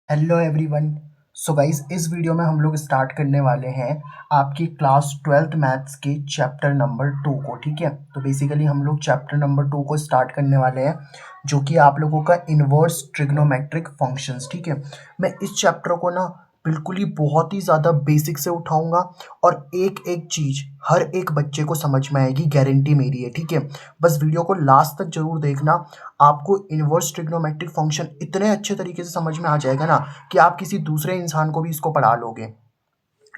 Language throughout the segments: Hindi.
Hello everyone. सो गाइस, इस वीडियो में हम लोग स्टार्ट करने वाले हैं आपकी क्लास 12th मैथ्स के चैप्टर नंबर 2 को। ठीक है, तो बेसिकली हम लोग चैप्टर नंबर 2 को स्टार्ट करने वाले हैं, जो कि आप लोगों का इन्वर्स ट्रिग्नोमेट्रिक फंक्शंस। ठीक है, मैं इस चैप्टर को ना बिल्कुल ही बहुत ही ज़्यादा बेसिक से उठाऊंगा और एक एक चीज़ हर एक बच्चे को समझ में आएगी, गारंटी मेरी है। ठीक है, बस वीडियो को लास्ट तक जरूर देखना। आपको इन्वर्स ट्रिग्नोमेट्रिक फंक्शन इतने अच्छे तरीके से समझ में आ जाएगा ना कि आप किसी दूसरे इंसान को भी इसको पढ़ा लोगे।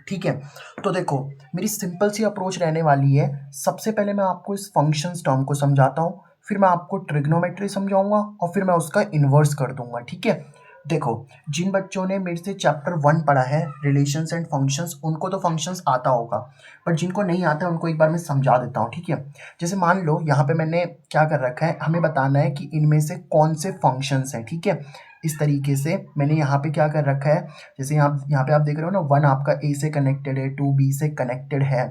ठीक है, तो देखो, मेरी सिंपल सी अप्रोच रहने वाली है। सबसे पहले मैं आपको इस फंक्शंस टर्म को समझाता हूँ, फिर मैं आपको ट्रिग्नोमेट्री समझाऊंगा और फिर मैं उसका इन्वर्स कर दूंगा। ठीक है, देखो, जिन बच्चों ने मेरे से चैप्टर 1 पढ़ा है, रिलेशंस एंड फंक्शंस, उनको तो फंक्शंस आता होगा, पर जिनको नहीं आता है उनको एक बार मैं समझा देता हूँ। ठीक है, जैसे मान लो यहाँ पे मैंने क्या कर रखा है, हमें बताना है कि इनमें से कौन से फंक्शंस हैं। ठीक है, इस तरीके से मैंने यहाँ पे क्या कर रखा है, जैसे यहाँ पे आप देख रहे हो ना, 1 आपका ए से कनेक्टेड है, 2 बी से कनेक्टेड है।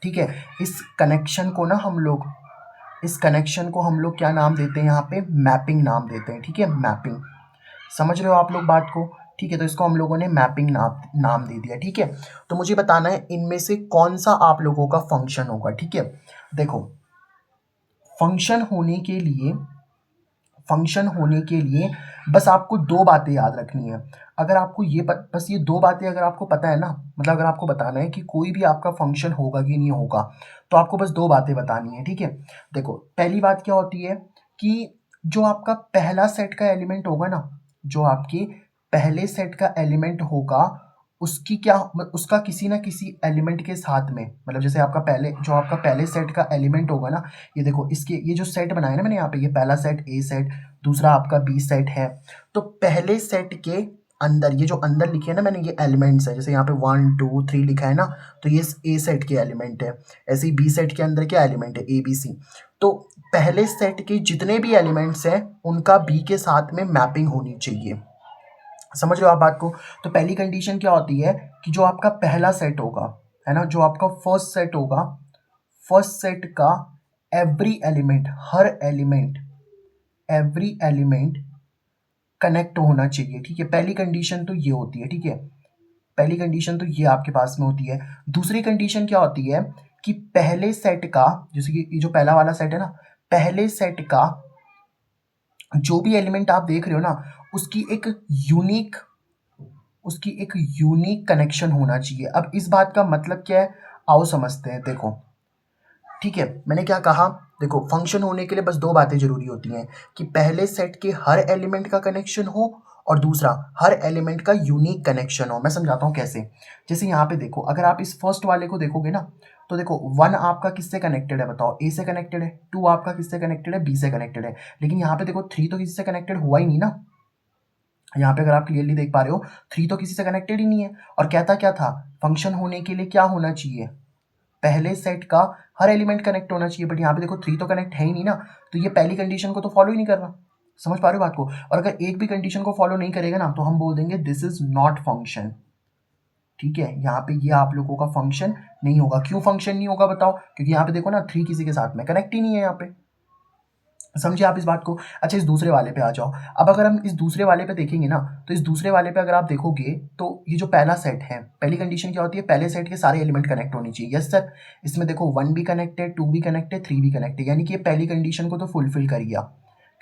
ठीक है, इस कनेक्शन को हम लोग क्या नाम देते हैं, यहाँ पे मैपिंग नाम देते हैं। ठीक है, मैपिंग, समझ रहे हो आप लोग बात को। ठीक है, तो इसको हम लोगों ने मैपिंग नाम दे दिया। ठीक है, तो मुझे बताना है इनमें से कौन सा आप लोगों का फंक्शन होगा। ठीक है, देखो, फंक्शन होने के लिए फंक्शन होने के लिए बस आपको दो बातें याद रखनी है। अगर आपको बस ये दो बातें अगर आपको पता है ना, मतलब अगर आपको बताना है कि कोई भी आपका फंक्शन होगा कि नहीं होगा, तो आपको बस दो बातें बतानी है। ठीक है, देखो, पहली बात क्या होती है कि जो आपका पहला सेट का एलिमेंट होगा ना, जो आपके पहले सेट का एलिमेंट होगा, उसका किसी ना किसी एलिमेंट के साथ में, मतलब जैसे आपका पहले सेट का एलिमेंट होगा ना, ये देखो, इसके ये जो सेट बनाया ना मैंने यहाँ पे, ये पहला सेट ए सेट, दूसरा आपका बी सेट है। तो पहले सेट के अंदर, ये जो अंदर लिखे है ना मैंने, ये एलिमेंट्स है। जैसे यहाँ पे 1 2 3 लिखा है ना, तो ये ए सेट के एलिमेंट है। ऐसे ही बी सेट के अंदर क्या एलिमेंट है, ए बी सी। तो पहले सेट के जितने भी एलिमेंट्स हैं उनका बी के साथ में मैपिंग होनी चाहिए। समझ रहे हो आप बात को। तो पहली कंडीशन क्या होती है कि जो आपका पहला सेट होगा, है ना, जो आपका फर्स्ट सेट होगा, फर्स्ट सेट का every element, every element connect होना चाहिए। ठीक है, पहली कंडीशन तो ये होती है। ठीक है, पहली कंडीशन तो ये आपके पास में होती है। दूसरी कंडीशन क्या होती है कि पहले सेट का, जैसे कि ये जो पहला वाला सेट है ना, पहले सेट का जो भी एलिमेंट आप देख रहे हो ना, उसकी एक यूनिक कनेक्शन होना चाहिए। अब इस बात का मतलब क्या है, आओ समझते हैं। देखो, ठीक है, मैंने क्या कहा, देखो, फंक्शन होने के लिए बस दो बातें जरूरी होती हैं कि पहले सेट के हर एलिमेंट का कनेक्शन हो और दूसरा हर एलिमेंट का यूनिक कनेक्शन हो। मैं समझाता हूँ कैसे। जैसे यहाँ पे देखो, अगर आप इस फर्स्ट वाले को देखोगे ना, तो देखो, 1 आपका किससे कनेक्टेड है, बताओ, ए से कनेक्टेड है। 2 आपका किससे कनेक्टेड है, बी से कनेक्टेड है। लेकिन यहाँ पे देखो, 3 तो किसी से कनेक्टेड हुआ ही नहीं ना। यहाँ पे अगर आप क्लियरली देख पा रहे हो, 3 तो किसी से कनेक्टेड ही नहीं है। और कहता क्या था, फंक्शन होने के लिए क्या होना चाहिए, पहले सेट का हर एलिमेंट कनेक्ट होना चाहिए। बट यहाँ पे देखो, 3 तो कनेक्ट है ही नहीं ना, तो ये पहली कंडीशन को तो फॉलो ही नहीं कर रहा। समझ पा रहे हो बात को। और अगर एक भी कंडीशन को फॉलो नहीं करेगा ना, तो हम बोल देंगे दिस इज नॉट फंक्शन। ठीक है, यहाँ पे ये आप लोगों का फंक्शन नहीं होगा। क्यों फंक्शन नहीं होगा बताओ, क्योंकि यहाँ पे देखो ना, 3 किसी के साथ में कनेक्ट ही नहीं है यहाँ पे। समझिए आप इस बात को। अच्छा, इस दूसरे वाले पे आ जाओ। अब अगर हम इस दूसरे वाले पे देखेंगे ना, तो इस दूसरे वाले पे अगर आप देखोगे, तो ये जो पहला सेट है, पहली कंडीशन क्या होती है, पहले सेट के सारे एलिमेंट कनेक्ट होनी चाहिए। यस सर, इसमें देखो 1 भी कनेक्ट है, 2 भी कनेक्ट है, 3 भी कनेक्ट है, यानी कि ये पहली कंडीशन को तो फुलफिल कर गया,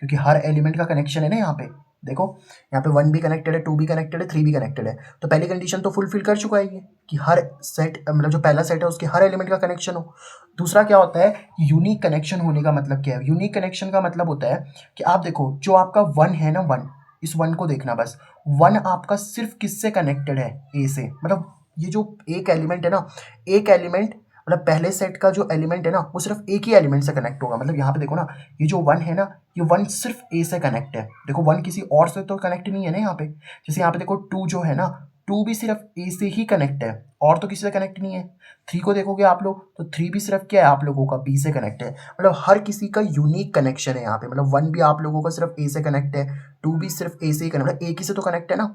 क्योंकि हर एलिमेंट का कनेक्शन है ना। यहाँ पे देखो, यहाँ पे 1 भी कनेक्टेड है, 2 भी कनेक्टेड है, 3 भी कनेक्टेड है। तो पहली कंडीशन तो फुलफिल कर चुका है ये, कि हर सेट, मतलब जो पहला सेट है उसके हर एलिमेंट का कनेक्शन हो। दूसरा क्या होता है, यूनिक कनेक्शन होने का मतलब क्या है, यूनिक कनेक्शन का मतलब होता है कि आप देखो, जो आपका 1 है ना, 1, इस 1 को देखना बस। 1 आपका सिर्फ किससे कनेक्टेड है, ए से। मतलब ये जो एक एलिमेंट है ना, एक एलिमेंट, मतलब पहले सेट का जो एलिमेंट है ना, वो सिर्फ एक ही एलिमेंट से कनेक्ट होगा। मतलब यहाँ पे देखो ना, ये जो 1 है ना, ये 1 सिर्फ ए से कनेक्ट है। देखो, 1 किसी और से तो कनेक्ट नहीं है ना यहाँ पे। जैसे यहाँ पे देखो, 2 जो है ना, 2 भी सिर्फ ए से ही कनेक्ट है, और तो किसी से कनेक्ट नहीं है। 3 को देखोगे आप लोग, तो 3 भी सिर्फ क्या है आप लोगों का, बी से कनेक्ट है। मतलब हर किसी का यूनिक कनेक्शन है यहाँ पे। मतलब 1 भी आप लोगों का सिर्फ ए से कनेक्ट है, 2 भी सिर्फ ए से ही कनेक्ट, मतलब एक ही से तो कनेक्ट है ना।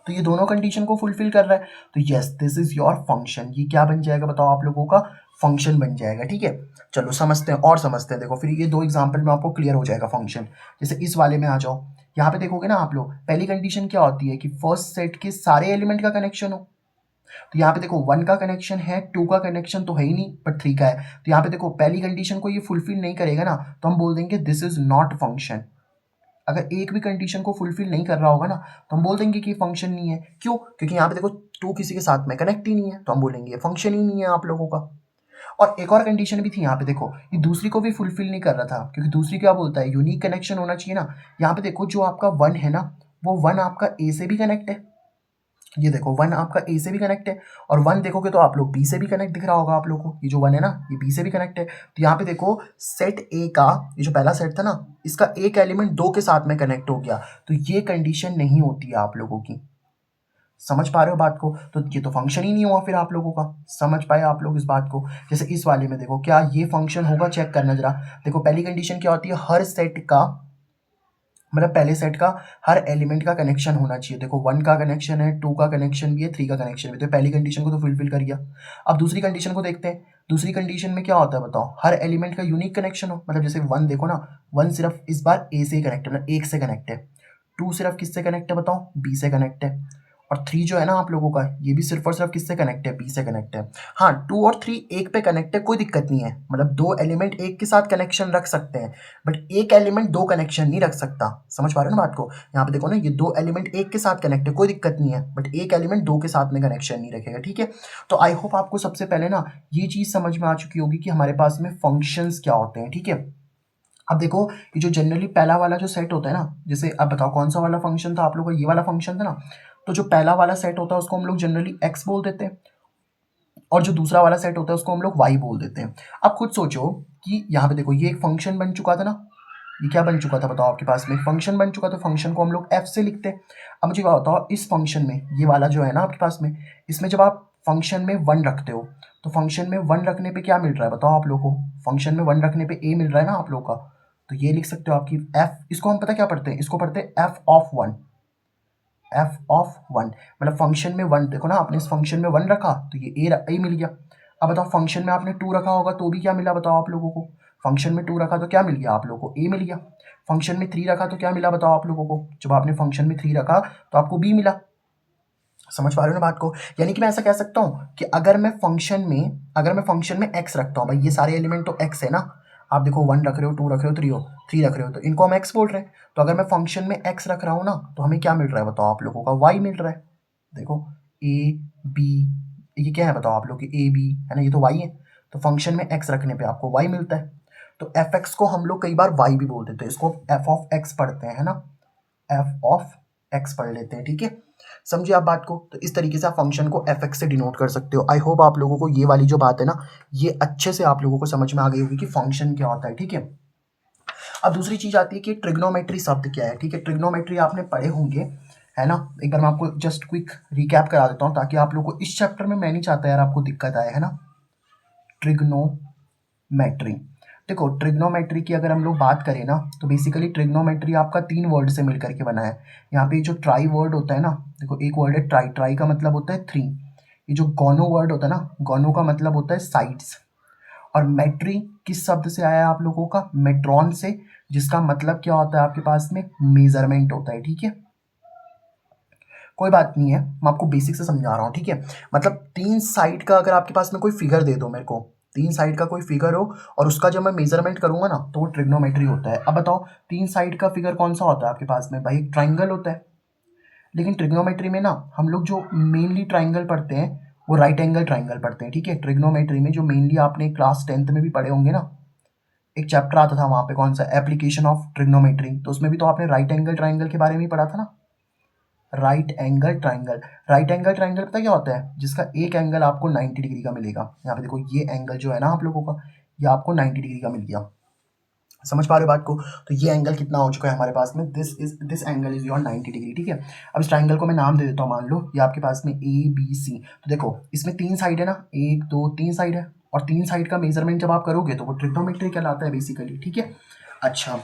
तो ये दोनों कंडीशन को फुलफिल कर रहा है, तो yes, this is your function. ये क्या बन जाएगा बताओ, आप लोगों का फंक्शन बन जाएगा। ठीक है, चलो समझते हैं और समझते हैं। देखो, फिर ये दो एग्जांपल में आपको क्लियर हो जाएगा फंक्शन। जैसे इस वाले में आ जाओ, यहाँ पे देखोगे ना आप लोग, पहली कंडीशन क्या होती है कि फर्स्ट सेट के सारे एलिमेंट का कनेक्शन हो। तो यहाँ पे देखो 1 का कनेक्शन है, 2 का कनेक्शन तो है ही नहीं, बट 3 का है। तो यहाँ पे देखो पहली कंडीशन को ये फुलफिल नहीं करेगा ना, तो हम बोल देंगे दिस इज नॉट फंक्शन। अगर एक भी कंडीशन को फुलफिल नहीं कर रहा होगा ना, तो हम बोल देंगे कि फंक्शन नहीं है। क्यों? क्योंकि यहाँ पे देखो 2 किसी के साथ में कनेक्ट ही नहीं है, तो हम बोलेंगे ये फंक्शन ही नहीं है आप लोगों का। और एक और कंडीशन भी थी यहाँ पे, देखो ये दूसरी को भी फुलफिल नहीं कर रहा था, क्योंकि दूसरी क्या बोलता है, यूनिक कनेक्शन होना चाहिए ना। यहाँ पे देखो जो आपका 1 है ना, वो 1 आपका ए से भी कनेक्ट है। ये देखो 1 आपका ए से भी कनेक्ट है, और 1 देखोगे तो आप लोग बी से भी कनेक्ट दिख रहा होगा आप लोगों को। ये जो 1 है ना, ये बी से भी कनेक्ट है। तो यहाँ पे देखो सेट ए का, ये जो पहला सेट था ना, इसका एक एलिमेंट 2 के साथ में कनेक्ट हो गया। तो ये कंडीशन नहीं होती है आप लोगों की। समझ पा रहे हो बात को? तो ये तो फंक्शन ही नहीं हुआ फिर आप लोगों का। समझ पाए आप लोग इस बात को? जैसे इस वाले में देखो, क्या ये फंक्शन होगा? चेक करना जरा। देखो पहली कंडीशन क्या होती है, हर सेट का, मतलब पहले सेट का हर एलिमेंट का कनेक्शन होना चाहिए। देखो 1 का कनेक्शन है, 2 का कनेक्शन भी है, 3 का कनेक्शन भी। तो पहली कंडीशन को तो फुलफिल कर गया। अब दूसरी कंडीशन को देखते हैं। दूसरी कंडीशन में क्या होता है बताओ, हर एलिमेंट का यूनिक कनेक्शन हो। मतलब जैसे 1 देखो ना, 1 सिर्फ इस बार ए से ही कनेक्ट है, मतलब एक से कनेक्ट है। 2 सिर्फ किससे कनेक्ट है बताओ, बी से कनेक्ट है। और 3 जो है ना आप लोगों का, ये भी सिर्फ और सिर्फ किससे कनेक्ट है, बी से कनेक्ट है। हाँ 2 और 3 एक पे कनेक्ट है, कोई दिक्कत नहीं है। मतलब 2 एलिमेंट एक के साथ कनेक्शन रख सकते हैं, बट एक एलिमेंट 2 कनेक्शन नहीं रख सकता। समझ पा रहे हो ना बात को? यहाँ पे देखो ना, ये 2 एलिमेंट एक के साथ कनेक्ट है, कोई दिक्कत नहीं है, बट एक एलिमेंट 2 के साथ में कनेक्शन नहीं रखेगा। ठीक है? तो आई होप आपको सबसे पहले ना ये चीज़ समझ में आ चुकी होगी कि हमारे पास में फंक्शंस क्या होते हैं। ठीक है? अब देखो ये जो जनरली पहला वाला जो सेट होता है ना, जैसे अब बताओ कौन सा वाला फंक्शन था आप लोगों का, ये वाला फंक्शन था ना। तो जो पहला वाला सेट होता है उसको हम लोग जनरली एक्स बोल देते हैं, और जो दूसरा वाला सेट होता है उसको हम लोग वाई बोल देते हैं। अब खुद सोचो कि यहाँ पे देखो ये एक फंक्शन बन चुका था ना, ये क्या बन चुका था बताओ, आपके पास में फंक्शन बन चुका। तो फंक्शन को हम लोग एफ से लिखते हैं। अब मुझे क्या बताओ, इस फंक्शन में ये वाला जो है ना आपके पास में, इसमें जब आप फंक्शन में 1 रखते हो, तो फंक्शन में 1 रखने पे क्या मिल रहा है बताओ आप लोगों को? फंक्शन में 1 रखने पे ए मिल रहा है ना आप लोगों का। तो ये लिख सकते हो आपकी एफ, इसको हम पता क्या पढ़ते हैं, इसको पढ़ते हैं एफ ऑफ 1। एफ ऑफ 1 मतलब फंक्शन में 1, देखो ना आपने इस फंक्शन में 1 रखा तो ये ए मिल गया। अब बताओ फंक्शन में आपने 2 रखा होगा तो भी क्या मिला बताओ आप लोगों को? फंक्शन में 2 रखा तो क्या मिल गया आप लोगों को? ए मिल गया। फंक्शन में 3 रखा तो क्या मिला बताओ आप लोगों को? जब आपने फंक्शन में 3 रखा तो आपको बी मिला। समझ पा रहे हो ना बात को? यानी कि मैं ऐसा कह सकता हूँ कि अगर मैं फंक्शन में एक्स रखता हूँ, भाई ये सारे एलिमेंट तो एक्स है ना। आप देखो 1 रख रहे हो, 2 रख रहे हो, 3 रख रहे हो, तो इनको हम एक्स बोल रहे हैं। तो अगर मैं फंक्शन में एक्स रख रहा हूँ ना, तो हमें क्या मिल रहा है बताओ आप लोगों का? वाई मिल रहा है। देखो ए बी, ये क्या है बताओ आप लोग? ए बी है ना, ये तो वाई है। तो फंक्शन में एक्स रखने पे आपको वाई मिलता है। तो एफ एक्स को हम लोग कई बार वाई भी बोल देते हैं, इसको एफ ऑफ एक्स पढ़ते हैं, है ना। एफ ऑफ एक्स पढ़ लेते हैं। ठीक है? समझिए आप बात को? तो इस तरीके से आप फंक्शन को एफ एक्स से डिनोट कर सकते हो। आई होप आप लोगों को ये वाली जो बात है ना, ये अच्छे से आप लोगों को समझ में आ गई होगी कि फंक्शन क्या होता है। ठीक है? अब दूसरी चीज आती है कि ट्रिग्नोमेट्री शब्द क्या है। ठीक है? ट्रिग्नोमेट्री आपने पढ़े होंगे, है ना। एक बार मैं आपको जस्ट क्विक रिकैप करा देता हूँ, ताकि आप लोग को इस चैप्टर में, मैं नहीं चाहता यार आपको दिक्कत आए, है ना। ट्रिग्नोमेट्री, देखो ट्रिग्नोमेट्री की अगर हम लोग बात करें ना, तो बेसिकली ट्रिग्नोमेट्री आपका 3 वर्ड से मिलकर के बना है। यहाँ पे जो ट्राई वर्ड होता है ना, देखो एक वर्ड है ट्राई, ट्राई का मतलब होता है 3। ये जो गोनो वर्ड होता है ना, गोनो का मतलब होता है साइड्स। और मेट्री किस शब्द से आया है आप लोगों का? मेट्रॉन से, जिसका मतलब क्या होता है आपके पास में? मेजरमेंट होता है। ठीक है? कोई बात नहीं है, मैं आपको बेसिक से समझा रहा हूँ। ठीक है? मतलब 3 साइड का अगर आपके पास में कोई फिगर दे दो मेरे को, 3 साइड का कोई फिगर हो और उसका जब मैं मेजरमेंट करूंगा ना, तो वो ट्रिग्नोमेट्री होता है। अब बताओ 3 साइड का फिगर कौन सा होता है आपके पास में? भाई एक ट्राइंगल होता है। लेकिन ट्रिग्नोमेट्री में ना हम लोग जो मेनली ट्राइंगल पढ़ते हैं, वो राइट एंगल ट्राइंगल पढ़ते हैं। ठीक है? ट्रिग्नोमेट्री में जो मेनली आपने क्लास 10th में भी पढ़े होंगे ना, एक चैप्टर आता था वहाँ पे, कौन सा? Application of trigonometry. तो उसमें भी तो आपने राइट एंगल ट्राइंगल के बारे में ही पढ़ा था ना। Right angle triangle, right angle triangle पता क्या होता है? जिसका एक एंगल आपको 90 डिग्री का मिलेगा। यहाँ पे देखो ये एंगल जो है ना आप लोगों का, ये आपको 90 डिग्री का मिल गया। समझ पा रहे हो बात को? तो ये एंगल कितना हो चुका है हमारे पास में? This angle is your 90 degree. ठीक है? अब इस ट्राइंगल को मैं नाम दे देता हूँ। मान लो ये आपके पास में ए बी सी। तो देखो इसमें 3 साइड है ना, 1 2 3 साइड है, और 3 साइड का मेजरमेंट जब आप करोगे तो वो ट्रिग्नोमेट्री कहलाता है बेसिकली। ठीक है? अच्छा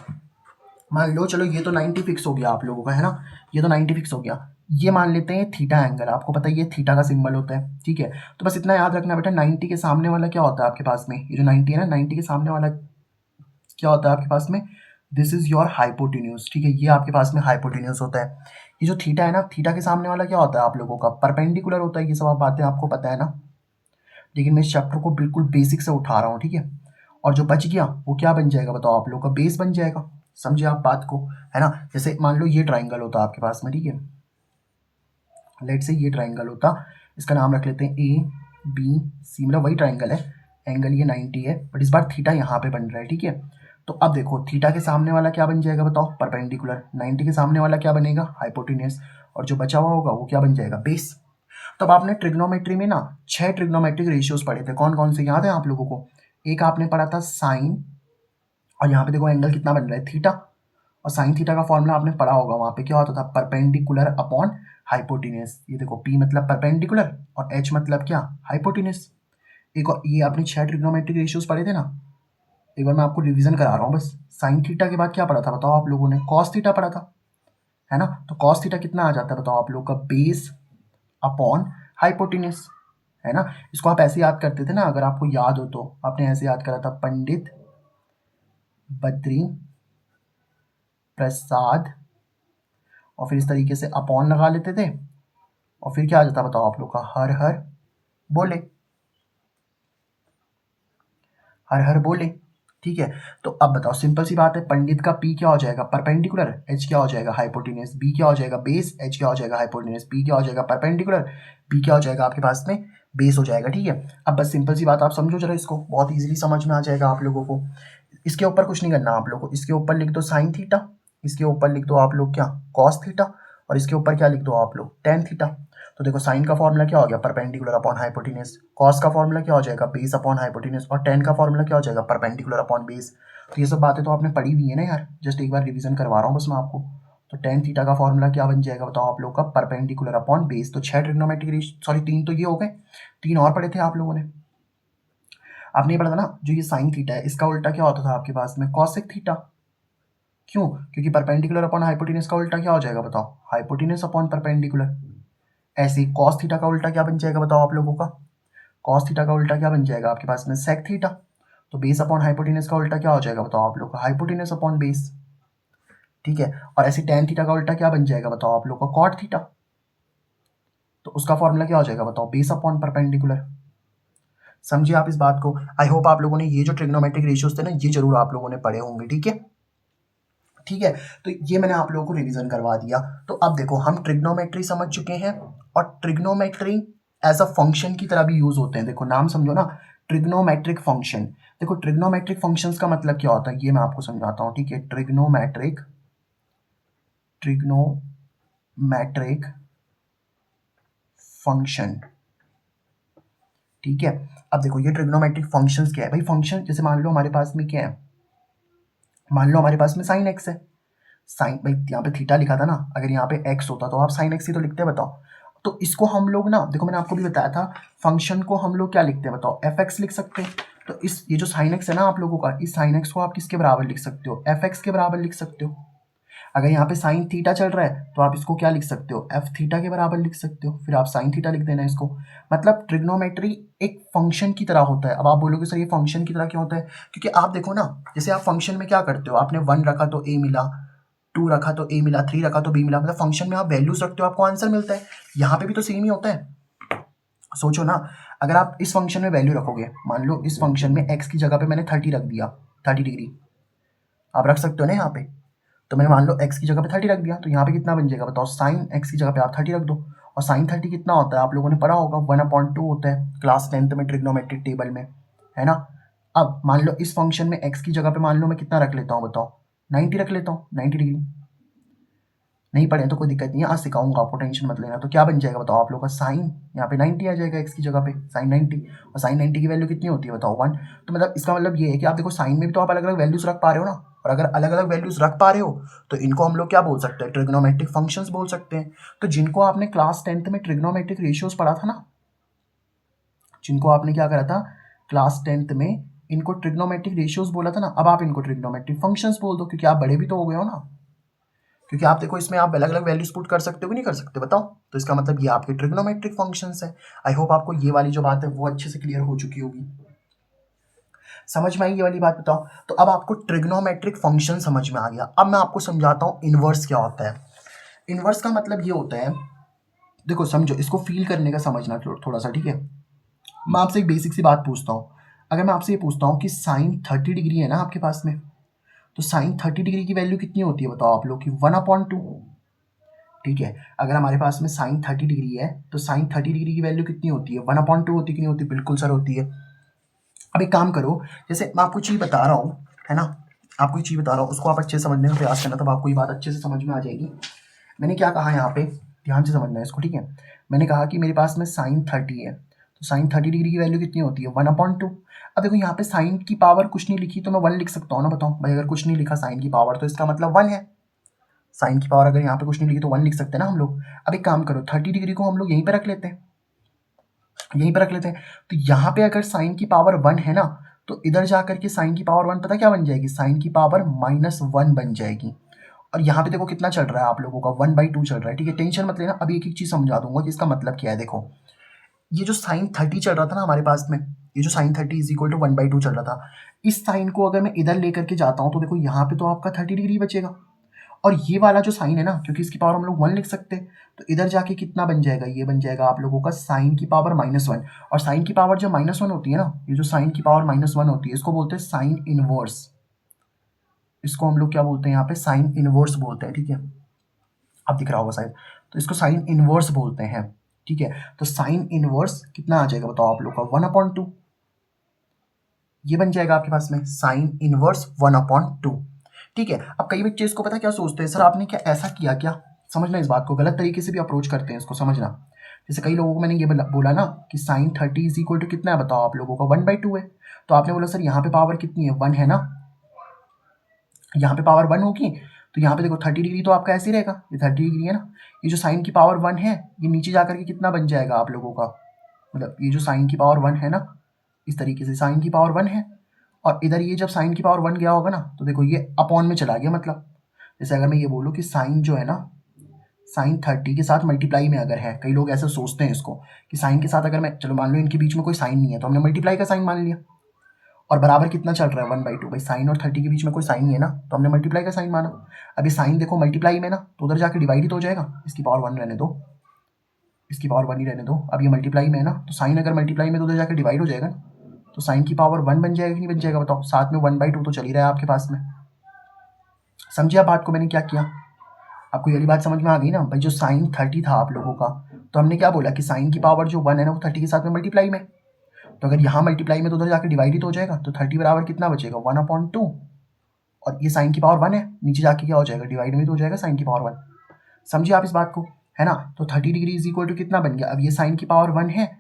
मान लो, चलो ये तो 90 फिक्स हो गया आप लोगों का, है ना। ये तो 90 फिक्स हो गया। ये मान लेते हैं थीटा एंगल, आपको पता है ये थीटा का सिंबल होता है। ठीक है? तो बस इतना याद रखना बेटा, 90 के सामने वाला क्या होता है आपके पास में? ये जो 90 है ना, 90 के सामने वाला क्या होता है आपके पास में? दिस इज योर हाइपोटेन्यूज, ठीक है, ये आपके पास में हाइपोटेन्यूज होता है। ये जो थीटा है ना, थीटा के सामने वाला क्या होता है आप लोगों का, परपेंडिकुलर होता है। ये सब आप बातें आपको पता है ना, लेकिन मैं इस चैप्टर को बिल्कुल बेसिक से उठा रहा हूँ, ठीक है। और जो बच गया वो क्या बन जाएगा बताओ, आप लोगों का बेस बन जाएगा। समझे आप बात को, है ना। जैसे मान लो ये ट्राइंगल होता आपके पास में, ठीक है, लेट से ये ट्राइंगल होता, इसका नाम रख लेते हैं ए बी सी, मतलब वही ट्राइंगल है, एंगल ये 90 है, बट इस बार थीटा यहाँ पे बन रहा है, ठीक है। तो अब देखो थीटा के सामने वाला क्या बन जाएगा बताओ, परपेंडिकुलर। 90 के सामने वाला क्या बनेगा, हाइपोटेन्यूज। और जो बचा हुआ होगा वो क्या बन जाएगा, बेस। तब आपने ट्रिग्नोमेट्री में ना 6 ट्रिग्नोमेट्रिक रेशियोज पढ़े थे, कौन कौन से याद है आप लोगों को। एक आपने पढ़ा था साइन, और यहाँ पे देखो एंगल कितना बन रहा है, थीटा। और साइन थीटा का फॉर्मूला आपने पढ़ा होगा, वहाँ पे क्या होता था, परपेंडिकुलर अपॉन हाइपोटेन्यूज। ये देखो P मतलब परपेंडिकुलर और H मतलब क्या, हाइपोटेन्यूज। एक और ये आपने 6 ट्रिग्नोमेट्रिक रेशियोज पढ़े थे ना, एक बार मैं आपको रिवीजन करा रहा हूँ बस। साइन थीटा के बाद क्या पढ़ा था बताओ आप लोगों ने, कॉस थीटा पढ़ा था, है ना। तो कॉस थीटा कितना आ जाता है बताओ आप लोग का, बेस अपॉन हाइपोटेन्यूज, है ना। इसको आप ऐसे याद करते थे ना, अगर आपको याद हो तो आपने ऐसे याद करा था, पंडित बद्री प्रसाद, और फिर इस तरीके से अपॉन लगा लेते थे, और फिर क्या आ जाता बताओ आप लोग का, हर हर बोले, हर हर बोले, ठीक है। तो अब बताओ सिंपल सी बात है, पंडित का पी क्या हो जाएगा, परपेंडिकुलर, एच क्या हो जाएगा, हाइपोटेन्यूज, बी क्या हो जाएगा, बेस, एच क्या हो जाएगा, हाइपोटेन्यूज, पी क्या हो जाएगा, परपेंडिकुलर, बी क्या हो जाएगा आपके पास में, बेस हो जाएगा, ठीक है। अब बस सिंपल सी बात आप समझो जरा, इसको बहुत इजीली समझ में आ जाएगा आप लोगों को। इसके ऊपर कुछ नहीं करना आप लोगों को, इसके ऊपर लिख दो साइन थीटा, इसके ऊपर लिख दो आप लोग क्या, कॉस थीटा, और इसके ऊपर क्या लिख दो आप लोग, टेन थीटा। तो देखो साइन का फॉर्मूला क्या हो गया, परपेंडिकुलर अपॉन हाइपोटेन्यूज, कॉस का फॉर्मूला क्या हो जाएगा, बेस अपॉन हाइपोटेन्यूज, और टेन का फॉर्मूला क्या हो जाएगा, परपेंडिकुलर अपॉन बेस। तो ये सब बातें तो आपने पढ़ी हुई है ना यार, जस्ट एक बार रिवीजन करवा रहा हूँ बस मैं आपको। तो टेन थीटा का फॉर्मूला क्या बन जाएगा बताओ आप लोग का, परपेंडिकुलर अपॉन बेस। तो 6 ट्रिग्नोमेट्रिक, सॉरी 3 तो ये हो गए, 3 और पढ़े थे आप लोगों ने। आपने ये पढ़ा था ना, जो ये साइन थीटा है इसका उल्टा क्या होता था आपके पास में, कॉसेक थीटा। क्यों, क्योंकि परपेंडिकुलर अपॉन हाइपोटेन्यूज का उल्टा क्या हो जाएगा बताओ, हाइपोटेन्यूज अपॉन परपेंडिकुलर। ऐसे ही कॉस थीटा का उल्टा क्या बन जाएगा बताओ आप लोगों का, कॉस थीटा का उल्टा क्या बन जाएगा आपके पास में, सेक थीटा। तो बेस अपॉन हाइपोटेन्यूज का उल्टा क्या हो जाएगा बताओ आप लोग का, हाइपोटेन्यूज अपॉन बेस, ठीक है। और ऐसे टेन थीटा का उल्टा क्या बन जाएगा बताओ आप लोग का, कॉट थीटा। तो उसका फॉर्मूला क्या हो जाएगा बताओ, बेस अपॉन परपेंडिकुलर। समझिए आप इस बात को। आई होप आप लोगों ने ये जो ट्रिग्नोमेट्रिक रेशियोज थे ना, ये जरूर आप लोगों ने पढ़े होंगे, ठीक है। ठीक है, तो ये मैंने आप लोगों को रिवीजन करवा दिया। तो अब देखो हम ट्रिग्नोमेट्री समझ चुके हैं, और ट्रिग्नोमेट्री एज अ फंक्शन की तरह भी यूज होते हैं। देखो नाम समझो ना, ट्रिग्नोमेट्रिक फंक्शन। देखो ट्रिग्नोमेट्रिक फंक्शंस का मतलब क्या होता है, ये मैं आपको समझाता हूँ, ठीक है। ट्रिग्नोमेट्रिक ट्रिग्नोमेट्रिक फंक्शन, ठीक है। अब देखो ये ट्रिग्नोमेट्रिक फंक्शंस क्या है भाई, फंक्शन जैसे मान लो हमारे पास में क्या है, मान लो हमारे पास में साइन एक्स है, साइन भाई यहाँ पे थीटा लिखा था ना, अगर यहाँ पे एक्स होता तो आप साइन एक्स ही तो लिखते, बताओ। तो इसको हम लोग ना, देखो मैंने आपको भी बताया था, फंक्शन को हम लोग क्या लिखते हैं बताओ, एफ एक्स लिख सकते हैं। तो इस ये जो साइन एक्स है ना आप लोगों का, इस साइन एक्स को आप किसके बराबर लिख सकते हो, एफ एक्स के बराबर लिख सकते हो। अगर यहाँ पे साइन थीटा चल रहा है तो आप इसको क्या लिख सकते हो, एफ थीटा के बराबर लिख सकते हो, फिर आप साइन थीटा लिख देना इसको। मतलब ट्रिग्नोमेट्री एक फंक्शन की तरह होता है। अब आप बोलोगे सर ये फंक्शन की तरह क्यों होता है, क्योंकि आप देखो ना, जैसे आप फंक्शन में क्या करते हो, आपने 1 रखा तो ए मिला, 2 रखा तो ए मिला, 3 रखा तो बी मिला, मतलब फंक्शन में आप वैल्यूज रखते हो आपको आंसर मिलता है। यहाँ पे भी तो सेम ही होता है। सोचो ना, अगर आप इस फंक्शन में वैल्यू रखोगे, मान लो इस फंक्शन में एक्स की जगह पे मैंने 30 रख दिया, 30 डिग्री आप रख सकते हो ना यहाँ पे। तो मैंने मान लो एक्स की जगह पे 30 रख दिया, तो यहाँ पे कितना बन जाएगा बताओ, साइन एक्स की जगह पे आप 30 रख दो। और साइन 30 कितना होता है आप लोगों ने पढ़ा होगा, 1/2 होता है क्लास 10th में ट्रिग्नोमेट्रिक टेबल में, है ना। अब मान लो इस फंक्शन में एक्स की जगह पे मान लो मैं कितना रख लेता हूँ बताओ, 90 रख लेता हूँ, 90 डिग्री। नहीं पढ़े तो कोई दिक्कत नहीं है, आज सिखाऊंगा आपको, टेंशन मत लेना। तो क्या बन जाएगा बताओ आप लोग का, साइन यहाँ पे 90 आ जाएगा एक्स की जगह पे, साइन 90। और साइन 90 की वैल्यू कितनी होती है बताओ, 1। तो मतलब इसका मतलब ये है कि आप देखो साइन में भी तो आप अलग अलग वैल्यूज रख पा रहे हो ना, और अगर अलग अलग वैल्यूज रख पा रहे हो तो इनको हम लोग क्या बोल सकते हैं, ट्रिग्नोमेट्रिक फंक्शंस बोल सकते हैं। तो जिनको आपने क्लास 10th में ट्रिग्नोमेट्रिक रेशियोज पढ़ा था ना, जिनको आपने क्या करा था क्लास 10th में, इनको ट्रिग्नोमेट्रिक रेशियोज बोला था ना, अब आप इनको ट्रिग्नोमेट्रिक फंक्शंस बोल दो, क्योंकि आप बड़े भी तो हो गए हो ना। क्योंकि आप देखो इसमें आप अलग अलग वैल्यूज पुट कर सकते हो कि नहीं कर सकते बताओ। तो इसका मतलब ये आपके ट्रिग्नोमेट्रिक फंक्शंस है। आई होप आपको ये वाली जो बात है वो अच्छे से क्लियर हो चुकी होगी। समझ में आई ये वाली बात? बताओ। तो अब आपको ट्रिग्नोमेट्रिक फंक्शन समझ में आ गया। अब मैं आपको समझाता हूँ इन्वर्स क्या होता है। इन्वर्स का मतलब ये होता है, देखो समझो, इसको फील करने का समझना थोड़ा सा, ठीक है। मैं आपसे एक बेसिक सी बात पूछता हूँ। अगर मैं आपसे ये पूछता हूँ कि साइन 30 डिग्री है ना आपके पास में, तो साइन 30 डिग्री की वैल्यू कितनी होती है बताओ आप लोग? कि 1/2। ठीक है, अगर हमारे पास में साइन 30 डिग्री है तो साइन 30 डिग्री की वैल्यू कितनी होती है? 1/2 होती कि नहीं होती? बिल्कुल सर होती है। अब एक काम करो, जैसे मैं आपको चीज़ बता रहा हूँ, है ना, आपको ये चीज़ बता रहा हूँ, उसको आप अच्छे से समझने का प्रयास करना, तब आपको ये बात अच्छे से समझ में आ जाएगी। मैंने क्या कहा यहाँ पे, ध्यान से समझना है इसको, ठीक है। मैंने कहा कि मेरे पास में साइन 30 है, तो साइन 30 डिग्री की वैल्यू कितनी होती है? 1/2। अब देखो यहाँ पे साइन की पावर कुछ नहीं लिखी तो मैं 1 लिख सकता हूँ ना, बताओ भाई। अगर कुछ नहीं लिखा साइन की पावर तो इसका मतलब 1 है। साइन की पावर अगर यहाँ पे कुछ नहीं लिखी तो 1 लिख सकते हैं ना हम लोग। अब एक काम करो, 30 डिग्री को हम लोग यहीं पे रख लेते हैं, यहीं पे रख लेते हैं। तो यहाँ पे अगर साइन की पावर 1 है ना, तो इधर जाकर के साइन की पावर 1 पता क्या बन जाएगी? साइन की पावर -1 बन जाएगी। और यहाँ पे देखो कितना चल रहा है आप लोगों का, 1/2 चल रहा है, ठीक है। टेंशन मत लेना, अभी एक एक चीज़ समझा दूंगा कि इसका मतलब क्या है। देखो, ये जो साइन 30 चल रहा था ना हमारे पास में, ये जो साइन 30 इज इक्वल टू 1/2 चल रहा था, इस साइन को अगर मैं इधर लेकर के जाता हूँ तो देखो यहाँ पे तो आपका 30 डिग्री बचेगा। और ये वाला जो साइन है ना, क्योंकि इसकी पावर हम लोग 1 लिख सकते हैं, तो इधर जाके कितना बन जाएगा? ये बन जाएगा आप लोगों का साइन की पावर -1। और साइन की पावर जब -1 होती है ना, ये जो साइन की पावर -1 होती है, इसको बोलते हैं साइन इनवर्स। इसको हम लोग क्या बोलते हैं यहाँ पे? साइन इनवर्स बोलते हैं, ठीक है। अब दिख रहा होगा शायद, तो इसको साइन इनवर्स बोलते हैं, ठीक है। तो साइन इनवर्स कितना आ जाएगा बताओ आप लोग का? 1/2। ये बन जाएगा आपके पास में साइन इनवर्स 1/2, ठीक है। अब कई बच्चे इसको पता क्या सोचते हैं, सर आपने क्या ऐसा किया क्या? समझना इस बात को, गलत तरीके से भी अप्रोच करते हैं इसको, समझना। जैसे कई लोगों को मैंने ये बोला ना कि साइन 30 इज इक्वल टू कितना है बताओ आप लोगों का? 1/2 है। तो आपने बोला सर यहाँ पे पावर कितनी है? 1 है ना, यहाँ पे पावर 1 होगी, तो यहाँ पे देखो 30 डिग्री तो आपका ऐसे ही रहेगा, ये 30 डिग्री है ना। ये जो साइन की पावर 1 है, ये नीचे जाकर के कितना बन जाएगा आप लोगों का? मतलब ये जो साइन की पावर 1 है ना, इस तरीके से साइन की पावर 1 है, और इधर ये जब साइन की पावर 1 गया होगा ना, तो देखो ये अपॉन में चला गया। मतलब जैसे अगर मैं ये बोलूँ कि साइन जो है ना, साइन 30 के साथ मल्टीप्लाई में अगर है, कई लोग ऐसे सोचते हैं इसको कि साइन के साथ अगर मैं, चलो मान लो इनके बीच में कोई साइन नहीं है तो हमने मल्टीप्लाई का साइन मान लिया, और बराबर कितना चल रहा है? 1/2। भाई साइन और 30 के बीच में कोई साइन नहीं है ना, तो हमने मल्टीप्लाई का साइन माना। अब ये साइन देखो मल्टीप्लाई में ना, तो उधर जाके डिवाइड ही तो हो जाएगा। इसकी पावर 1 रहने दो, इसकी पावर 1 ही रहने दो। अब ये मल्टीप्लाई में है ना, तो साइन अगर मल्टीप्लाई में तो उधर जाके डिवाइड हो जाएगा, तो साइन की पावर 1 बन जाएगा कि नहीं बन जाएगा बताओ? साथ में 1/2 तो चल ही रहा है आपके पास में। समझिए आप बात को मैंने क्या किया? आपको ये वाली बात समझ में आ गई ना भाई? जो साइन 30 था आप लोगों का, तो हमने क्या बोला कि साइन की पावर जो 1 है ना, वो 30 के साथ में मल्टीप्लाई में, तो अगर यहाँ मल्टीप्लाई में तो उधर जाकर डिवाइड ही तो हो जाएगा, तो 30 बराबर कितना बचेगा? 1/2। और ये साइन की पावर 1 है, नीचे जाके क्या हो जाएगा? डिवाइड में तो हो जाएगा साइन की पावर 1। समझिए आप इस बात को, है ना। तो 30 डिग्री इज इक्वल टू कितना बन गया? अब ये साइन की पावर 1 है,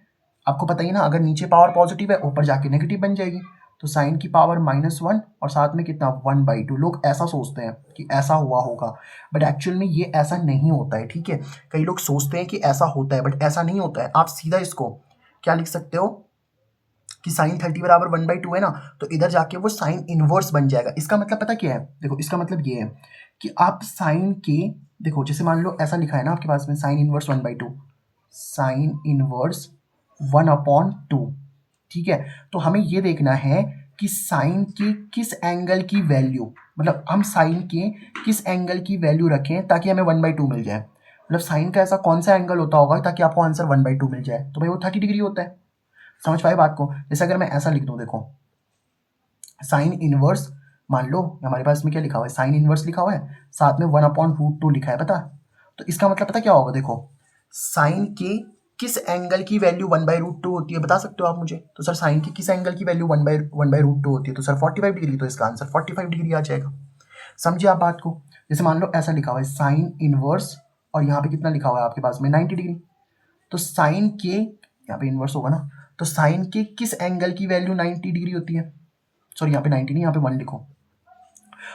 आपको पता ही ना, अगर नीचे पावर पॉजिटिव है ऊपर जाके नेगेटिव बन जाएगी, तो साइन की पावर -1 और साथ में कितना? 1/2। लोग ऐसा सोचते हैं कि ऐसा हुआ होगा, बट एक्चुअल में ये ऐसा नहीं होता है, ठीक है। कई लोग सोचते हैं कि ऐसा होता है, बट ऐसा नहीं होता है। आप सीधा इसको क्या लिख सकते हो कि साइन 30 बराबर 1/2 है ना, तो इधर जाके वो साइन इनवर्स बन जाएगा। इसका मतलब पता क्या है? देखो इसका मतलब ये है कि आप साइन के, देखो जैसे मान लो ऐसा लिखा है ना आपके पास में, साइन इनवर्स 1/2, साइन इनवर्स 1/2, ठीक है। तो हमें ये देखना है कि साइन के किस एंगल की वैल्यू, मतलब हम साइन के किस एंगल की वैल्यू रखें ताकि हमें 1/2 मिल जाए। मतलब साइन का ऐसा कौन सा एंगल होता होगा ताकि आपको आंसर 1/2 मिल जाए? तो भाई वो 30 डिग्री होता है। समझ पाए बात को? जैसे अगर मैं ऐसा लिख दूं, देखो साइन इनवर्स, मान लो हमारे पास में क्या लिखा हुआ है? साइन इनवर्स लिखा हुआ है, साथ में 1/√2 लिखा है, पता। तो इसका मतलब पता क्या होगा? देखो साइन के किस एंगल की वैल्यू 1/√2 होती है, बता सकते हो आप मुझे? तो सर साइन की किस एंगल की वैल्यू 1/√2 होती है? तो सर 45 डिग्री, तो इसका आंसर 45 डिग्री आ जाएगा। समझिए आप बात को? जैसे मान लो ऐसा लिखा हुआ है साइन इनवर्स, और यहाँ पे कितना लिखा हुआ है आपके पास में? 90 डिग्री। तो साइन के, यहाँ पे इनवर्स होगा ना, तो साइन के किस एंगल की वैल्यू 90 डिग्री होती है? सॉरी यहाँ पे 90 नहीं, यहाँ पे 1 लिखो।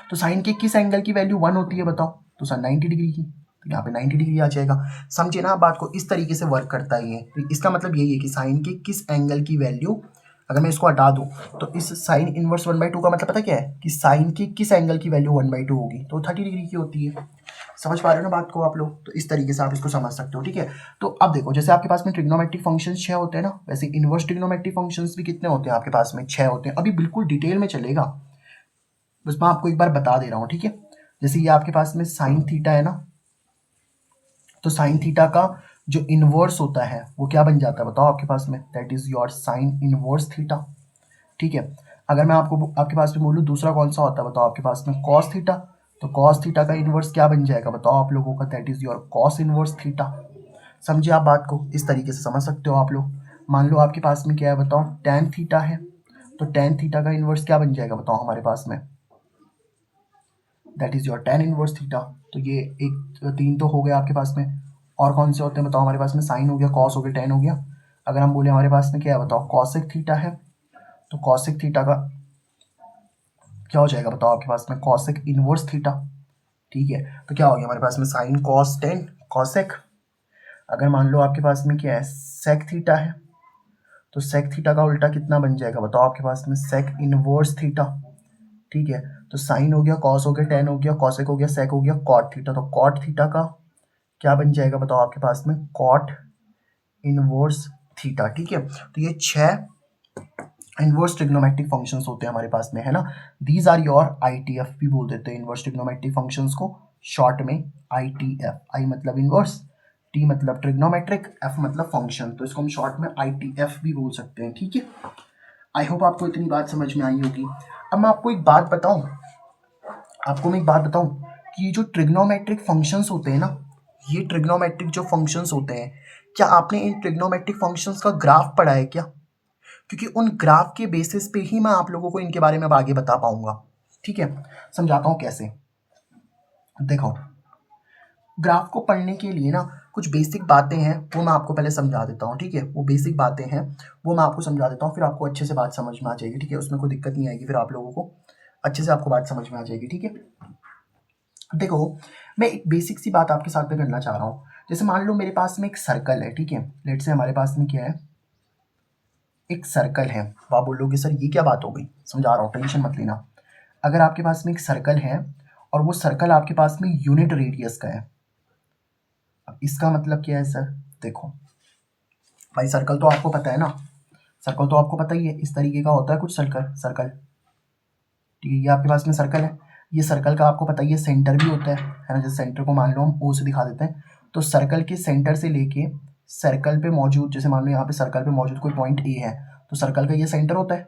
तो साइन के किस एंगल की वैल्यू 1 होती है बताओ? तो सर 90 डिग्री की, तो यहाँ पे 90 डिग्री आ जाएगा। समझे ना बात को? इस तरीके से वर्क करता है ये। तो इसका मतलब यही है कि साइन के किस एंगल की वैल्यू, अगर मैं इसको हटा दूं, तो इस साइन इनवर्स 1/2 का मतलब पता क्या है? कि साइन की किस एंगल की वैल्यू 1/2 होगी, तो 30 डिग्री की होती है। समझ पा रहे हो ना बात को आप लोग? तो इस तरीके से आप इसको समझ सकते हो, ठीक है। तो अब देखो, जैसे आपके पास में ट्रिग्नोमेट्रिक फंक्शंस 6 होते हैं ना, वैसे इनवर्स ट्रिग्नोमेट्रिक फंक्शंस भी कितने होते हैं आपके पास में? 6 होते हैं। अभी बिल्कुल डिटेल में चलेगा, बस मैं आपको एक बार बता दे रहा हूँ, ठीक है। जैसे ये आपके पास में साइन थीटा है ना, तो साइन थीटा का जो इनवर्स होता है वो क्या बन जाता है बताओ आपके पास में? That is your sine inverse theta, ठीक है। अगर मैं आपको आपके पास में बोलूँ दूसरा कौन सा होता है बताओ आपके पास में? Cos theta. तो कॉस थीटा का इनवर्स क्या बन जाएगा बताओ आप लोगों का? That is your cos inverse theta. समझे आप बात को? इस तरीके से समझ सकते हो आप लोग। मान लो आपके पास में क्या है बताओ? टेन थीटा है, तो टेन थीटा का इनवर्स क्या बन जाएगा बताओ हमारे पास में? That is your tan inverse theta. तो ये एक 3 तो हो गया आपके पास में। और कौन से होते हैं बताओ हमारे पास में? साइन हो गया, कॉस हो गया, टेन हो गया। अगर हम बोले हमारे पास में क्या है बताओ? कॉसेक थीटा है, तो कॉसेक थीटा का क्या हो जाएगा बताओ आपके पास में? कॉसेक इनवर्स थीटा, ठीक है। तो क्या हो गया हमारे पास में? Sine cos tan cosec. अगर मान लो आपके पास में क्या है? सेक थीटा है, तो सेक थीटा का उल्टा कितना बन जाएगा बताओ आपके पास में? सेक इनवर्स थीटा, ठीक है। तो साइन हो गया, कॉस हो गया, टेन हो गया, कॉसेक हो गया, सेक हो गया, कॉट थीटा। तो कॉट थीटा का क्या बन जाएगा बताओ आपके पास में? कॉट इनवर्स थीटा, ठीक है। तो ये 6 इनवर्स ट्रिग्नोमेट्रिक फंक्शंस होते हैं हमारे पास में, है ना। दीज आर योर आईटीएफ भी बोल देते हैं इनवर्स ट्रिग्नोमेट्रिक फंक्शंस को, शॉर्ट में आईटीएफ। आई मतलब इनवर्स, टी मतलब ट्रिग्नोमेट्रिक, एफ मतलब फंक्शन, तो इसको हम शॉर्ट में आईटीएफ भी बोल सकते हैं, ठीक है। आई होप आपको इतनी बात समझ में आई होगी। अब मैं आपको एक बात बताऊं, कि ये जो ट्रिग्नोमेट्रिक फंक्शंस होते हैं ना, ये ट्रिग्नोमेट्रिक जो फंक्शंस होते हैं, क्या आपने इन ट्रिग्नोमेट्रिक फंक्शंस का ग्राफ पढ़ा है क्या? क्योंकि उन ग्राफ के बेसिस पे ही मैं आप लोगों को इनके बारे में अब आगे बता पाऊंगा, ठीक है। समझाता हूँ कैसे। देखो, ग्राफ को पढ़ने के लिए ना कुछ बेसिक बातें हैं, वो मैं आपको पहले समझा देता हूँ, ठीक है। वो बेसिक बातें हैं, वो मैं आपको समझा देता हूँ, फिर आपको अच्छे से बात समझ में आ जाएगी, ठीक है। उसमें कोई दिक्कत नहीं आएगी, फिर आप लोगों को अच्छे से आपको बात समझ में आ जाएगी, ठीक है। देखो, मैं एक बेसिक सी बात आपके साथ में करना चाह रहा हूँ। जैसे मान लो मेरे पास में एक सर्कल है, ठीक है। लेट से हमारे पास में क्या है? एक सर्कल है। तो आप बोलोगे सर ये क्या बात हो गई? समझा रहा हूँ, टेंशन मत लेना। अगर आपके पास में एक सर्कल है और वो सर्कल आपके पास में यूनिट रेडियस का है, अब इसका मतलब क्या है सर? देखो भाई, सर्कल तो आपको पता है ना, सर्कल तो आपको पता ही है, इस तरीके का होता है कुछ सर्कल सर्कल, ठीक है। ये आपके पास में सर्कल है, ये सर्कल का आपको पता ही है सेंटर भी होता है ना। जैसे सेंटर को मान लो हम ओ से दिखा देते हैं, तो सर्कल के सेंटर से लेके सर्कल पे मौजूद, जैसे मान लो यहाँ पे सर्कल पे मौजूद कोई पॉइंट ए है, तो सर्कल का ये सेंटर होता है।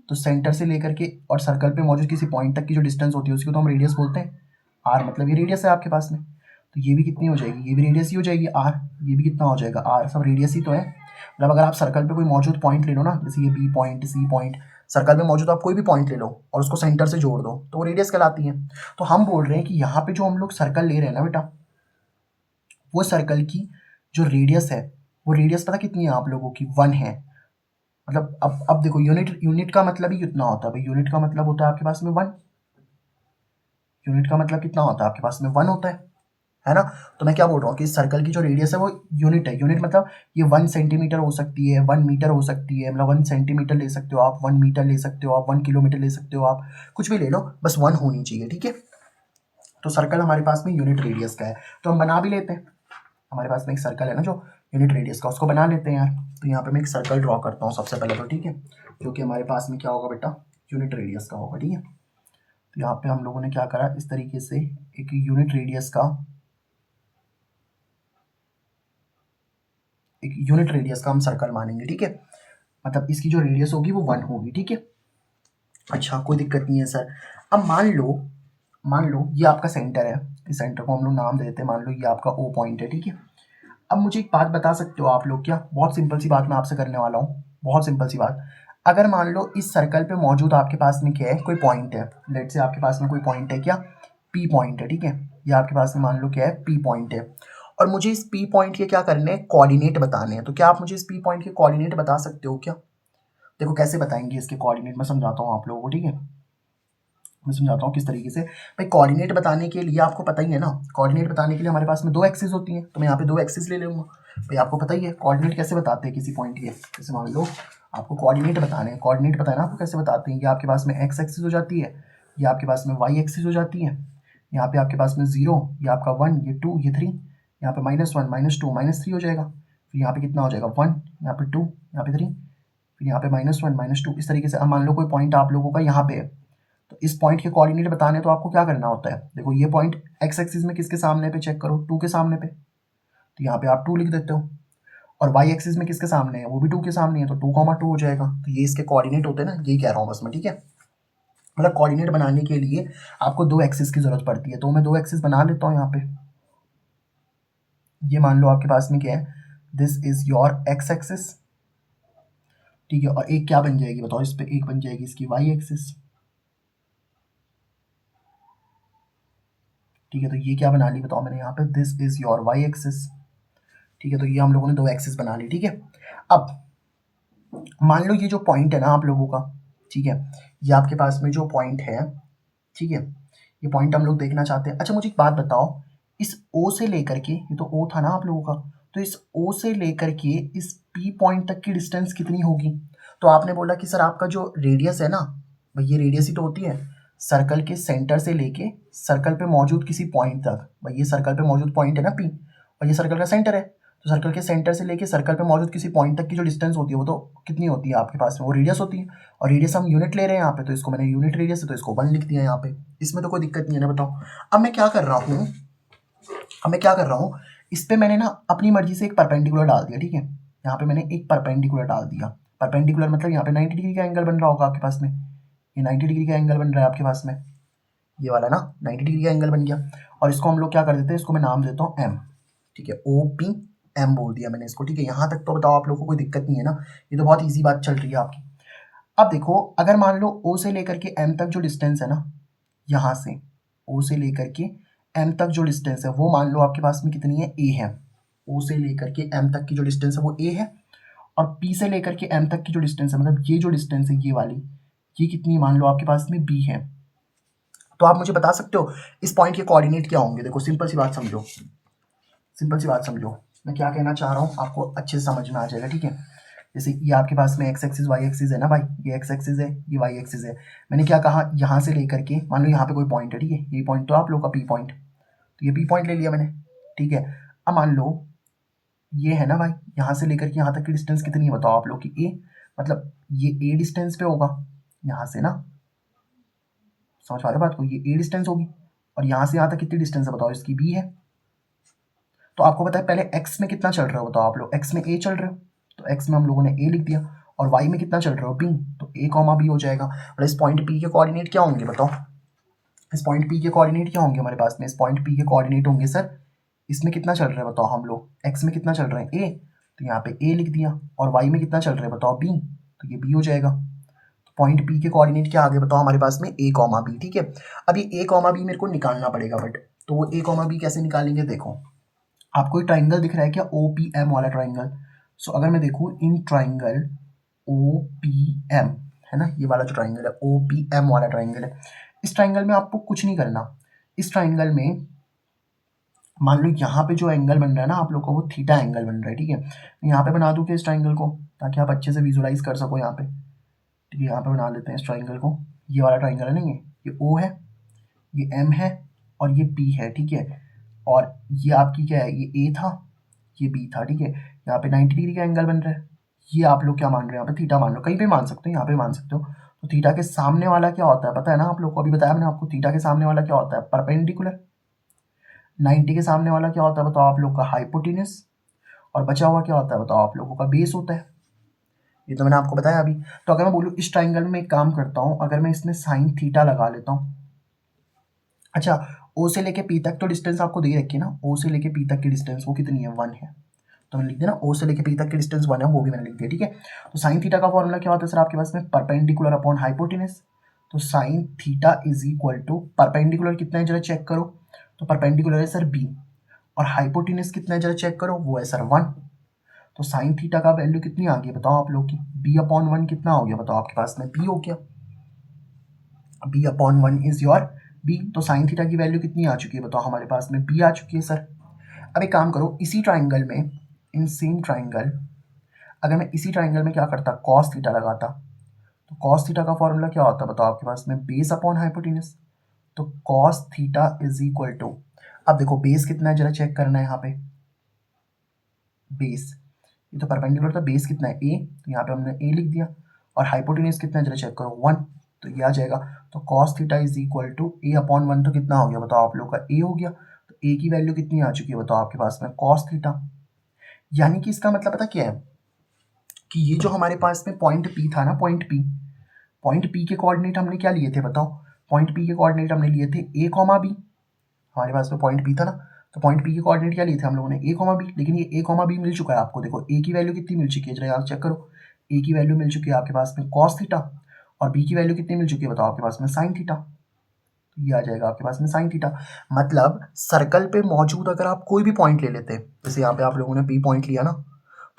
तो सेंटर से लेकर के और सर्कल पे मौजूद किसी पॉइंट तक की जो डिस्टेंस होती है उसको तो हम रेडियस बोलते हैं। आर मतलब ये रेडियस है आपके पास में। तो ये भी कितनी हो जाएगी? ये भी रेडियस ही हो जाएगी आर। ये भी कितना हो जाएगा? आर। सब रेडियस ही तो है। मतलब अगर आप सर्कल पे कोई मौजूद पॉइंट ले लो ना, जैसे ये B point, C point, circle में मौजूद आप कोई भी पॉइंट ले लो और उसको सेंटर से जोड़ दो तो वो रेडियस कहलाती है। तो हम बोल रहे हैं कि यहाँ पे जो हम लोग सर्कल ले रहे हैं ना बेटा, वो सर्कल की जो रेडियस है, वो रेडियस पता कितनी है आप लोगों की? 1 है। मतलब अब देखो, यूनिट का मतलब ही कितना होता है भाई? यूनिट का मतलब होता है आपके पास में 1। यूनिट का मतलब कितना होता है आपके पास में? 1 होता है ना। तो मैं क्या बोल रहा हूँ कि इस सर्कल की जो रेडियस है वो यूनिट है। यूनिट मतलब ये 1 सेंटीमीटर हो सकती है, 1 मीटर हो सकती है, मतलब 1 सेंटीमीटर ले सकते हो आप, 1 मीटर ले सकते हो आप, 1 किलोमीटर ले सकते हो आप, कुछ भी ले लो, बस 1 होनी चाहिए, ठीक है। तो सर्कल हमारे पास में यूनिट रेडियस का है, तो हम बना भी लेते हैं। हमारे पास में एक सर्कल है ना जो यूनिट रेडियस का, उसको बना लेते हैं यार। तो यहाँ पे मैं एक सर्कल ड्रॉ करता हूँ सबसे पहले तो, ठीक है। जो कि हमारे पास में क्या होगा बेटा? यूनिट रेडियस का होगा, ठीक है। तो यहाँ पे हम लोगों ने क्या करा, इस तरीके से एक यूनिट रेडियस का, एक यूनिट रेडियस का हम सर्कल मानेंगे, ठीक है। मतलब इसकी जो रेडियस होगी वो 1 होगी, ठीक है। अच्छा, कोई दिक्कत नहीं है सर। अब मान लो ये आपका सेंटर है, इस सेंटर को हम लोग नाम दे देते हैं, मान लो ये आपका ओ पॉइंट है, ठीक है। अब मुझे एक बात बता सकते हो आप लोग क्या? बहुत सिंपल सी बात मैं आपसे करने वाला हूँ, बहुत सिंपल सी बात। अगर मान लो इस सर्कल पे मौजूद आपके पास में क्या है? कोई पॉइंट है। लेट से आपके पास में कोई पॉइंट है क्या? पी पॉइंट है, ठीक है। ये आपके पास में मान लो क्या है? पी पॉइंट है। और मुझे इस पी पॉइंट के क्या करने हैं? कोऑर्डिनेट बताने हैं। तो क्या आप मुझे इस पी पॉइंट के कोऑर्डिनेट बता सकते हो क्या? देखो कैसे बताएंगे इसके कोऑर्डिनेट, मैं समझाता हूँ आप लोगों को, ठीक है। मैं समझाता हूँ किस तरीके से। भाई कोऑर्डिनेट बताने के लिए आपको पता ही है ना, कोऑर्डिनेट बताने के लिए हमारे पास में 2 एक्सिस होती हैं, तो मैं यहाँ पे 2 एक्सिस ले लूँगा। भाई आपको पता ही है कोऑर्डिनेट कैसे बताते हैं किसी पॉइंट के। जैसे मान लो आपको कोऑर्डिनेट बताने हैं, कोऑर्डिनेट पता है ना आपको कैसे बताते हैं। ये आपके पास में एक्स एक्सिस हो जाती है, ये आपके पास में वाई एक्सिस हो जाती है, यहाँ पे आपके पास में 0, ये आपका 1, ये 2, ये 3, यहाँ पे -1, -2, -3 हो जाएगा। फिर यहाँ पे कितना हो जाएगा 1, यहाँ पे 2, यहाँ पे 3, फिर यहाँ पे -1, -2। इस तरीके से अब मान लो कोई पॉइंट आप लोगों का यहाँ पे है, तो इस पॉइंट के कोऑर्डिनेट बताने तो आपको क्या करना होता है, देखो ये पॉइंट एक्स एक्सिस में किसके सामने पे चेक करो, 2 के सामने पे, तो यहाँ पे आप 2 लिख देते हो, और वाई एक्सिस में किसके सामने है, वो भी 2 के सामने है, तो 2, 2 हो जाएगा। तो ये इसके कोऑर्डिनेट होते हैं ना, यही कह रहा हूँ बस मैं, ठीक है। मतलब कोऑर्डिनेट बनाने के लिए आपको 2 एक्सिस की जरूरत पड़ती है, तो मैं 2 एक्सिस बना लेता हूँ यहाँ पे। ये मान लो आपके पास में क्या है, this is your x axis, ठीक है, और एक क्या बन जाएगी बताओ, इस पे एक बन जाएगी इसकी वाई एक्सिस, ठीक है। तो ये क्या बना ली बताओ मैंने यहाँ पे, this is your Y axis, ठीक है। तो ये हम लोगों ने 2 एक्सिस बना ली, ठीक है। अब मान लो ये जो पॉइंट है ना आप लोगों का, ठीक है, ये आपके पास में जो पॉइंट है, ठीक है, ये पॉइंट हम लोग देखना चाहते हैं। अच्छा मुझे एक बात बताओ, इस ओ से लेकर के, ये तो ओ था ना आप लोगों का, तो इस ओ से लेकर के इस पी पॉइंट तक की डिस्टेंस कितनी होगी। तो आपने बोला कि सर आपका जो रेडियस है ना भाई, ये रेडियस ही तो होती है सर्कल के सेंटर से लेके सर्कल पे मौजूद किसी पॉइंट तक। भाई ये सर्कल पे मौजूद पॉइंट है ना पी, और ये सर्कल का सेंटर है, तो सर्कल के सेंटर से लेके सर्कल पे मौजूद किसी पॉइंट तक की जो डिस्टेंस होती है वो तो कितनी होती है आपके पास में, वो रेडियस होती है। और रेडियस हम यूनिट ले रहे हैं यहाँ पे, तो इसको मैंने यूनिट रेडियस है तो इसको 1 लिख दिया यहाँ पे, इसमें तो कोई दिक्कत नहीं है ना। बताओ अब मैं क्या कर रहा हूँ, इस पे मैंने ना अपनी मर्जी से एक परपेंडिकुलर डाल दिया, ठीक है। यहाँ पे मैंने एक परपेंडिकुलर डाल दिया, परपेंडिकुलर मतलब यहाँ पे 90 डिग्री का एंगल बन रहा होगा आपके पास में, ये 90 डिग्री का एंगल बन रहा है आपके पास में, ये वाला ना 90 डिग्री का एंगल बन गया। और इसको हम लोग क्या कर देते हैं, इसको मैं नाम देता हूँ एम, ठीक है, ओ पी एम बोल दिया मैंने इसको, ठीक है। यहाँ तक तो बताओ आप लोगों को कोई दिक्कत नहीं है ना, ये तो बहुत ईजी बात चल रही है आपकी। अब देखो अगर मान लो ओ से लेकर के एम तक जो डिस्टेंस है ना, यहाँ से ओ से लेकर के एम तक जो डिस्टेंस है वो मान लो आपके पास में कितनी है, ए है। ओ से लेकर के एम तक की जो डिस्टेंस है वो ए है, और पी से लेकर के एम तक की जो डिस्टेंस है, मतलब ये जो डिस्टेंस है ये वाली, ये कितनी मान लो आपके पास में बी है। तो आप मुझे बता सकते हो इस पॉइंट के कोऑर्डिनेट क्या होंगे। देखो सिंपल सी बात समझो, सिंपल सी बात समझो, मैं क्या कहना चाह रहा हूँ आपको अच्छे से समझ में आ जाएगा, ठीक है। जैसे ये आपके पास में एक्स एक्सिस वाई एक्सिस है ना भाई, ये एक्स एक्सिस है ये वाई एक्सिस है। मैंने क्या कहा, यहाँ से लेकर के मान लो यहाँ पे कोई पॉइंट है, ठीक है, ये पॉइंट तो आप लोग का पी पॉइंट, तो ये पी पॉइंट ले लिया मैंने, ठीक है। अब मान लो ये है ना भाई, यहाँ से लेकर के यहाँ तक की डिस्टेंस कितनी है बताओ आप लोग की, ए, मतलब ये ए डिस्टेंस पे होगा यहाँ से ना, समझ पा रहे हो बात को, ये ए डिस्टेंस होगी, और यहाँ से यहाँ तक कितनी डिस्टेंस है बताओ, इसकी बी है। तो आपको पता है पहले एक्स में कितना चल रहा हो बताओ आप लोग, एक्स में ए चल रहे हो, तो एक्स में हम लोगों ने ए लिख दिया, और वाई में कितना चल रहा हो बी, तो ए कॉमा बी हो जाएगा। और इस पॉइंट पी के कोऑर्डिनेट क्या होंगे बताओ, इस पॉइंट पी के कोऑर्डिनेट क्या होंगे हमारे पास में, इस पॉइंट पी के कोऑर्डिनेट होंगे सर, इसमें कितना चल रहा है बताओ हम लोग, एक्स में कितना चल रहा है ए, तो यहाँ पे ए लिख दिया, और वाई में कितना चल रहा है बताओ बी, तो ये बी हो जाएगा। तो पॉइंट पी के कोऑर्डिनेट क्या आ गए बताओ हमारे पास में, ए कॉमा बी, ठीक है। अब ये ए कॉमा बी मेरे को निकालना पड़ेगा, बट तो वो ए कॉमा बी कैसे निकालेंगे, देखो आपको एक ट्राइंगल दिख रहा है क्या, ओ पी एम वाला ट्राइंगल। सो अगर मैं देखूँ in triangle O P M, है ना, ये वाला जो ट्राइंगल है ओ पी एम वाला ट्राइंगल है, इस ट्राइंगल में आपको कुछ नहीं करना। इस ट्राइंगल में मान लो यहाँ पे जो एंगल बन रहा है ना आप लोग को, वो थीटा एंगल बन रहा है, ठीक है। यहाँ पे बना दूँ क्या इस ट्राइंगल को, ताकि आप अच्छे से विजुलाइज कर सको यहाँ पे, ठीक है। यहाँ पे बना लेते हैं इस ट्राइंगल को, ये वाला ट्राइंगल है ना, ये ओ है, ये एम है, और ये पी है, ठीक है। और ये आपकी क्या है, ये ए था, ये बी था, ठीक है। यहाँ पे 90 डिग्री का एंगल बन रहा है, ये आप लोग क्या मान रहे हो यहाँ पे, थीटा मान लो, कहीं पे मान सकते हो, यहाँ पे मान सकते हो। तो थीटा के सामने वाला क्या होता है पता है ना आप लोग को, अभी बताया मैंने आपको, थीटा के सामने वाला क्या होता है, परपेंडिकुलर। 90 के सामने वाला क्या होता है बताओ आप लोग का, हाइपोटेन्यूस। और बचा हुआ क्या होता है बताओ आप लोगों का, बेस होता है। ये तो मैंने आपको बताया अभी। तो अगर मैं बोलूँ इस ट्राइंगल में एक काम करता हूँ, अगर मैं इसमें साइन थीटा लगा लेता हूँ, अच्छा ओ से लेके पी तक तो डिस्टेंस आपको दे रखी है ना, ओ से लेके पी तक की डिस्टेंस वो कितनी है, 1 है। तो मैंने लिख दिया ना, ओ से लेके पी तक की डिस्टेंस 1 है, वो भी मैंने लिख दिया, ठीक है। तो साइन थीटा का फॉर्मूला क्या होता है सर आपके पास में, परपेंडिकुलर अपॉन हाइपोटेनस। तो sine theta is equal to, perpendicular कितना है जरा चेक करो, तो परपेंडिकुलर है सर बी, और हाइपोटेनस कितना है जरा चेक करो, वो है सर 1। तो साइन थीटा का वैल्यू कितनी आ गई बताओ आप लोग की, बी अपॉन 1 कितना हो गया बताओ आपके पास में, बी हो गया, B upon 1 is your B. तो साइन थीटा की वैल्यू कितनी आ चुकी है बताओ हमारे पास में, बी आ चुकी है सर। अब एक काम करो, इसी ट्राइंगल में, इन सेम ट्राइंगल, अगर मैं इसी ट्राइंगल में क्या करता, कॉस थीटा लगाता, तो कॉस थीटा का फॉर्मूला क्या होता है बताओ आपके पास में, बेस अपॉन हाइपोटेनस। तो cos theta is equal to, अब देखो बेस कितना है जरा चेक करना है यहाँ पे, बेस ये तो परपेंडिकुलर था, बेस कितना है ए, तो यहाँ पे हमने ए लिख दिया, और हाइपोटेन्यूज कितना है जरा चेक करो 1, तो ये आ जाएगा। तो cos theta is equal to A upon 1, तो कितना हो गया बताओ आप लोग का, ए हो गया। तो ए की वैल्यू कितनी आ चुकी है बताओ आपके पास में, कॉस थीटा। यानी कि इसका मतलब पता क्या है कि ये जो हमारे पास में पॉइंट पी था ना, पॉइंट पी के कोऑर्डिनेट हमने क्या लिए थे बताओ, पॉइंट पी के कोऑर्डिनेट हमने लिए थे ए कॉमा बी, हमारे पास में पॉइंट पी था ना, तो पॉइंट पी के कोऑर्डिनेट क्या लिए थे हम लोगों ने, ए कॉमा बी, लेकिन ये ए कॉमा बी मिल चुका है आपको, देखो ए की वैल्यू कितनी मिल चुकी है जरा यार चेक करो, ए की वैल्यू मिल चुकी है आपके पास में कॉस थीटा, और बी की वैल्यू कितनी मिल चुकी है बताओ आपके पास में साइन थीटा, तो ये आ जाएगा आपके पास में साइन थीटा। मतलब सर्कल पे मौजूद अगर आप कोई भी पॉइंट ले लेते हैं, जैसे यहाँ पे आप लोगों ने बी पॉइंट लिया ना,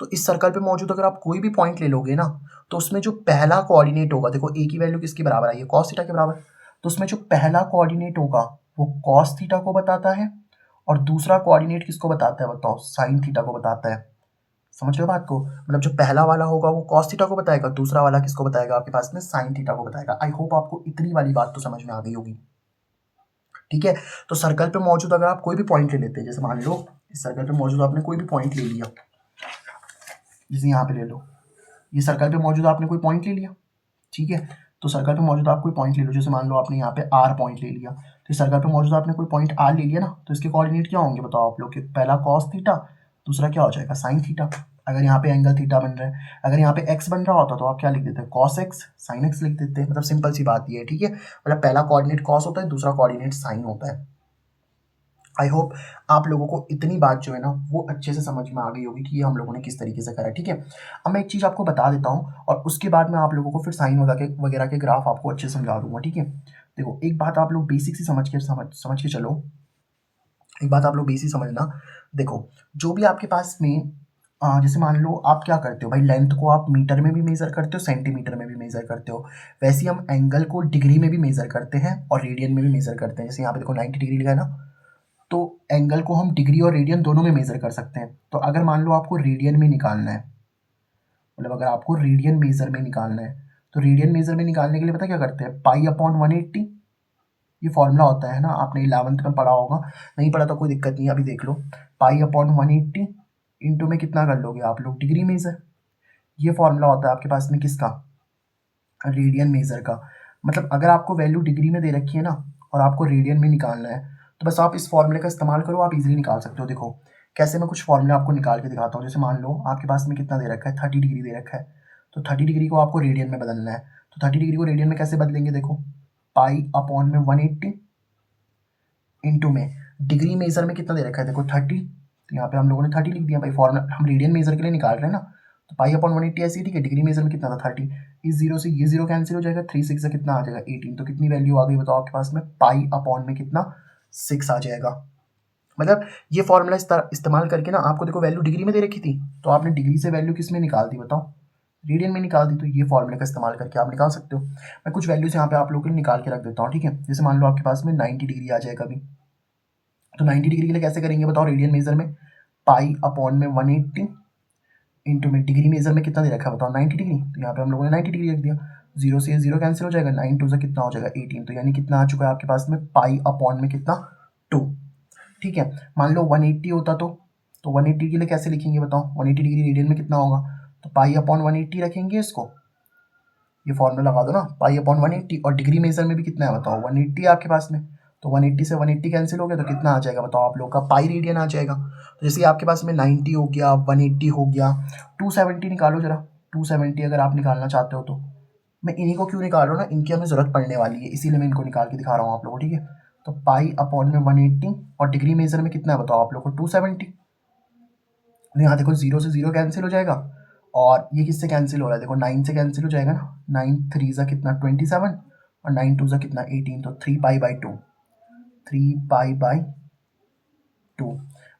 तो इस सर्कल पे मौजूद अगर आप कोई भी पॉइंट ले लोगे ना, तो उसमें जो पहला कोऑर्डिनेट होगा, देखो ए की वैल्यू किसके बराबर आई है, कॉस थीटा के बराबर, तो उसमें जो पहला कोऑर्डिनेट होगा वो कॉस थीटा को बताता है, और दूसरा कोऑर्डिनेट किसको बताता है बताओ, साइन थीटा को बताता है। समझ रहे हो बात को, मतलब जो पहला वाला होगा वो कॉस थीटा को बताएगा, दूसरा वाला किसको बताएगा आपके पास में, साइन थीटा को बताएगा। आई होप आपको इतनी वाली बात तो समझ में आ गई होगी। ठीक है, तो सर्कल पे मौजूद अगर आप कोई भी पॉइंट ले लेते हैं, जैसे मान लो इस सर्कल पे मौजूद आपने कोई भी पॉइंट ले लिया, जैसे यहाँ पे ले लो, ये सर्कल पे मौजूद आपने कोई पॉइंट ले लिया, ठीक है, तो सर्कल पे मौजूद आप कोई पॉइंट ले लो, जैसे मान लो आपने यहाँ पे आर पॉइंट ले लिया, तो सर्कल पे मौजूद आपने कोई पॉइंट आर ले लिया ना, तो इसके कोऑर्डिनेट क्या होंगे बताओ आप लोग के, पहला कॉस थीटा, दूसरा क्या हो जाएगा साइन थीटा। अगर यहाँ पे एंगल थीटा बन रहा है, अगर यहाँ पे एक्स बन रहा होता तो आप क्या लिख देते, कॉस एक्स साइन एक्स लिख देते, मतलब सिंपल सी बात ये है। ठीक है, मतलब पहला कोऑर्डिनेट कॉस होता है, दूसरा कोऑर्डिनेट साइन होता है। आई होप आप लोगों को इतनी बात जो है ना वो अच्छे से समझ में आ गई होगी कि ये हम लोगों ने किस तरीके से करा है। ठीक है, अब मैं एक चीज़ आपको बता देता हूँ और उसके बाद मैं आप लोगों को फिर साइन वगैरह के ग्राफ आपको अच्छे से समझा दूंगा। ठीक है, देखो एक बात आप लोग बेसिक से समझ के चलो, एक बात आप लोग बेसिक समझना। देखो जो भी आपके पास में जैसे मान लो आप क्या करते हो भाई, लेंथ को आप मीटर में भी मेज़र करते हो, सेंटीमीटर में भी मेज़र करते हो, वैसे ही हम एंगल को डिग्री में भी मेज़र करते हैं और रेडियन में भी मेज़र करते हैं। जैसे यहाँ पे देखो 90 डिग्री लिखा है ना, तो एंगल को हम डिग्री और रेडियन दोनों में मेज़र कर सकते हैं। तो अगर मान लो आपको रेडियन में निकालना है, मतलब अगर आपको रेडियन मेज़र में निकालना है, तो रेडियन मेज़र में निकालने के लिए पता क्या करते हैं, पाई अपॉन 180, ये फॉर्मूला होता है ना, आपने 11th में पढ़ा होगा, नहीं पढ़ा तो कोई दिक्कत नहीं, अभी देख लो। पाई अपॉन 180 इंटू में कितना कर लोगे आप लोग, डिग्री मेज़र, ये फॉर्मूला होता है आपके पास में किसका, रेडियन मेज़र का। मतलब अगर आपको वैल्यू डिग्री में दे रखी है ना और आपको रेडियन में निकालना है, तो बस आप इस फॉर्मूले का इस्तेमाल करो, आप इजीली निकाल सकते हो। देखो कैसे, मैं कुछ फॉर्मूले आपको निकाल के दिखाता हूँ। जैसे मान लो आपके पास में कितना दे रखा है, 30 डिग्री दे रखा है, तो 30 डिग्री को आपको रेडियन में बदलना है। तो 30 डिग्री को रेडियन में कैसे बदलेंगे, देखो पाई अपॉन में 180 इंटू में डिग्री मेजर में कितना दे रखा है, देखो 30, तो यहाँ पे हम लोगों ने 30 लिख दिया भाई, फॉर्मूला हम रेडियन मेजर के लिए निकाल रहे हैं ना, तो पाई अपॉन 180 ऐसी, ठीक है, डिग्री मेजर में कितना था 30, इस जीरो से ये जीरो कैंसिल हो जाएगा, 3 6 से कितना आ जाएगा 18, तो कितनी वैल्यू आ गई बताओ आपके पास में, पाई अपॉन में कितना 6 आ जाएगा। मतलब ये फॉर्मूला इस्तेमाल करके ना आपको देखो वैल्यू डिग्री में दे रखी थी, तो आपने डिग्री से वैल्यू किस में निकाल दी बताओ, रेडियन में निकाल दी, तो ये फॉर्मूले का इस्तेमाल करके आप निकाल सकते हो। मैं कुछ वैल्यूज यहाँ पे आप लोगों के लिए निकाल के रख देता हूँ। ठीक है, जैसे मान लो आपके पास में 90 डिग्री आ जाएगा अभी, तो 90 डिग्री के लिए कैसे करेंगे बताओ, रेडियन मेजर में पाई अपॉन में 180 इंटू में डिग्री मेजर में कितना दे रखा है बताओ 90 डिग्री, तो यहाँ पे हम लोगों ने 90 डिग्री रख दिया, जीरो से जीरो कैंसिल हो जाएगा, 9 2 से कितना हो जाएगा 18, तो यानी कितना आ चुका है आपके पास में, पाई अपॉन में कितना 2। ठीक है, मान लो 180 होता तो 180 के लिए कैसे लिखेंगे बताओ, 180 डिग्री रेडियन में कितना होगा, तो पाई अपॉन 180 रखेंगे इसको, ये फॉर्मूला लगा दो ना, पाई अपॉन 180, और डिग्री मेजर में भी कितना है बताओ 180 है आपके पास में, तो 180 से 180 कैंसिल हो गया, तो कितना आ जाएगा बताओ आप लोग का, पाई रेडियन आ जाएगा। तो जैसे आपके पास में 90 हो गया, 180 हो गया, 270 निकालो जरा, 270 अगर आप निकालना चाहते हो तो, मैं इन्हीं को क्यों निकाल रहा हूँ ना, इनकी हमें ज़रूरत पड़ने वाली है, इसीलिए मैं इनको निकाल के दिखा रहा हूँ आप लोगों को। ठीक है, तो पाई अपॉन में 180 और डिग्री मेजर में कितना है बताओ आप लोग को 270, तो यहाँ देखो जीरो से जीरो कैंसिल हो जाएगा, और ये किससे कैंसिल हो रहा है, देखो 9 से कैंसिल हो जाएगा ना, 9 3 ज़ा कितना 27 और 9 2 ज़ा कितना 18, तो 3 पाई बाई 2, 3 पाई बाई 2।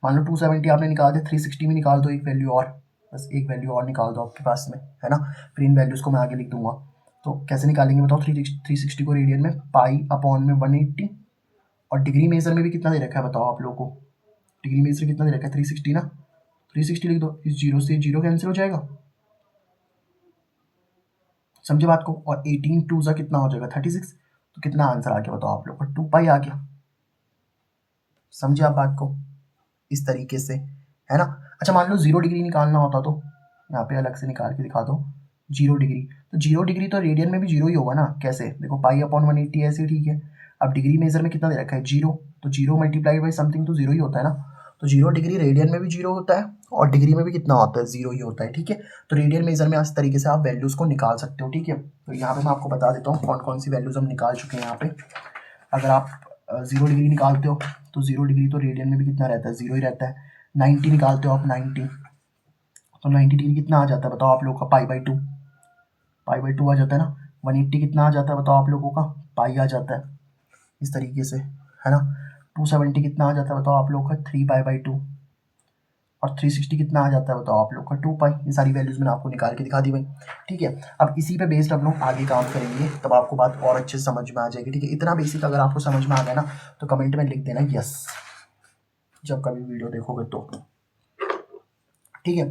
मान लो 270 आपने निकाल दिया, 360 में निकाल दो एक वैल्यू और, बस एक वैल्यू और निकाल दो आपके पास में, है ना, फिर इन वैल्यूज़ को मैं आगे लिख दूंगा। तो कैसे निकालेंगे बताओ, 360 को रेडियन में पाई अपॉन में 180, और डिग्री मेजर में भी कितना दे रखा है बताओ आप लोगों को, डिग्री मेजर कितना दे रखा है 360 ना, 360 लिख दो, इस जीरो से जीरो कैंसिल हो जाएगा, समझे बात को, और 18 2 ज़ा कितना हो जाएगा 36, तो कितना आंसर आ गया बताओ आप लोग का, 2 पाई आ गया। समझे आप बात को, इस तरीके से, है ना। अच्छा मान लो 0 डिग्री निकालना होता तो यहाँ पे अलग से निकाल के दिखा दो 0 डिग्री, तो 0 डिग्री तो रेडियन में भी 0 ही होगा ना। कैसे, देखो पाई/180 ऐसे, ठीक है। अब डिग्री मेजर में कितना दे रखा है 0, तो 0 मल्टीप्लाइड बाई समथिंग तो 0 ही होता है ना। तो 0 डिग्री रेडियन में भी 0 होता है और डिग्री में भी कितना होता है 0 ही होता है, ठीक है। तो रेडियन मेजर में इस तरीके से आप वैल्यूज़ को निकाल सकते हो, ठीक है। तो यहाँ पे मैं आपको बता देता हूँ कौन कौन सी वैल्यूज़ हम निकाल चुके हैं यहाँ पे। अगर आप 0 डिग्री निकालते हो तो 0 डिग्री तो रेडियन में भी कितना रहता है 0 ही रहता है। 90 निकालते हो आप 90, तो 90 डिग्री कितना आ जाता है बताओ आप लोगों का, पाई/2 आ जाता है ना। 180 कितना आ जाता है बताओ आप लोगों का, पाई आ जाता है, इस तरीके से, है ना। 270 कितना आ जाता है बताओ आप लोगों का, 3 पाई/2। और 360 कितना आ जाता है बताओ आप लोग का, 2 पाई। ये सारी वैल्यूज़ मैंने आपको निकाल के दिखा दी भाई, ठीक है। अब इसी पे बेस्ड हम लोग आगे काम करेंगे, तब आपको बात और अच्छे से समझ में आ जाएगी, ठीक है। इतना बेसिक अगर आपको समझ में आ गया ना तो कमेंट में लिख देना यस, जब कभी वीडियो देखोगे तो, ठीक है।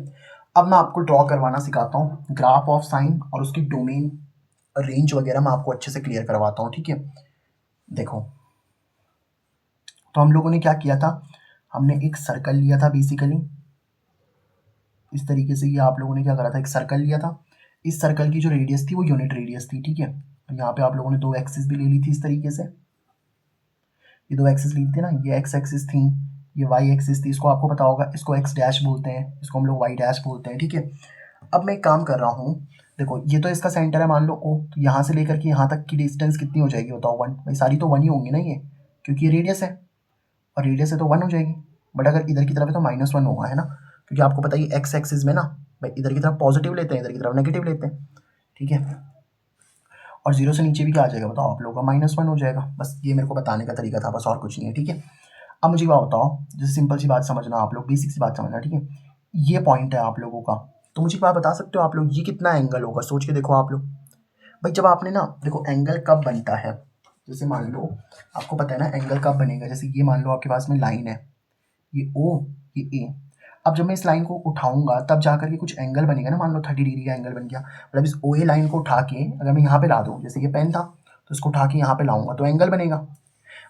अब मैं आपको ड्रॉ करवाना सिखाता हूँ, ग्राफ ऑफ साइन और उसकी डोमेन रेंज वगैरह मैं आपको अच्छे से क्लियर करवाता हूँ, ठीक है। देखो, तो हम लोगों ने क्या किया था, हमने एक सर्कल लिया था बेसिकली, इस तरीके से। ये आप लोगों ने क्या करा था, एक सर्कल लिया था। इस सर्कल की जो रेडियस थी वो यूनिट रेडियस थी, ठीक है। यहाँ पे आप लोगों ने 2 एक्सिस भी ले ली थी इस तरीके से, ये 2 एक्सिस ली थी ना, ये एक्स एक्सिस थी, ये वाई एक्सिस थी। इसको आपको पता होगा, इसको एक्स डैश बोलते हैं, इसको हम लोग वाई डैश बोलते हैं, ठीक है। अब मैं एक काम कर रहा हूँ, देखो ये तो इसका सेंटर है मान लो ओ, तो यहाँ से लेकर के यहाँ तक की डिस्टेंस कितनी हो जाएगी बताओ, 1। भाई सारी तो 1 ही होंगी ना ये, क्योंकि ये रेडियस है और रेडियस है तो 1 हो जाएगी। बट अगर इधर की तरफ है तो -1 होगा, है ना, क्योंकि आपको पता है एक्स एक्सिस में ना भाई इधर की तरफ पॉजिटिव लेते हैं, इधर की तरफ नेगेटिव लेते हैं, ठीक है। और 0 से नीचे भी क्या आ जाएगा बताओ आप लोगों का, -1 हो जाएगा। बस ये मेरे को बताने का तरीका था, बस और कुछ नहीं है, ठीक है। अब मुझे बात बताओ, जैसे सिंपल सी बात समझना आप लोग, बेसिक सी बात समझना, ठीक है। ये पॉइंट है आप लोगों का, तो मुझे एक बात बता सकते हो आप लोग, ये कितना एंगल होगा, सोच के देखो आप लोग। भाई जब आपने ना, देखो एंगल कब बनता है, जैसे मान लो आपको पता है ना एंगल कब बनेगा, जैसे ये मान लो आपके पास में लाइन है, ये ओ, ये ए। अब जब मैं इस लाइन को उठाऊंगा तब जाकर के कुछ एंगल बनेगा ना, मान लो 30 डिग्री का एंगल बन गया। मतलब इस ओ ए लाइन को उठा के अगर मैं यहाँ पे ला दूँ, जैसे ये पेन था तो इसको उठा के यहाँ पे लाऊंगा तो एंगल बनेगा।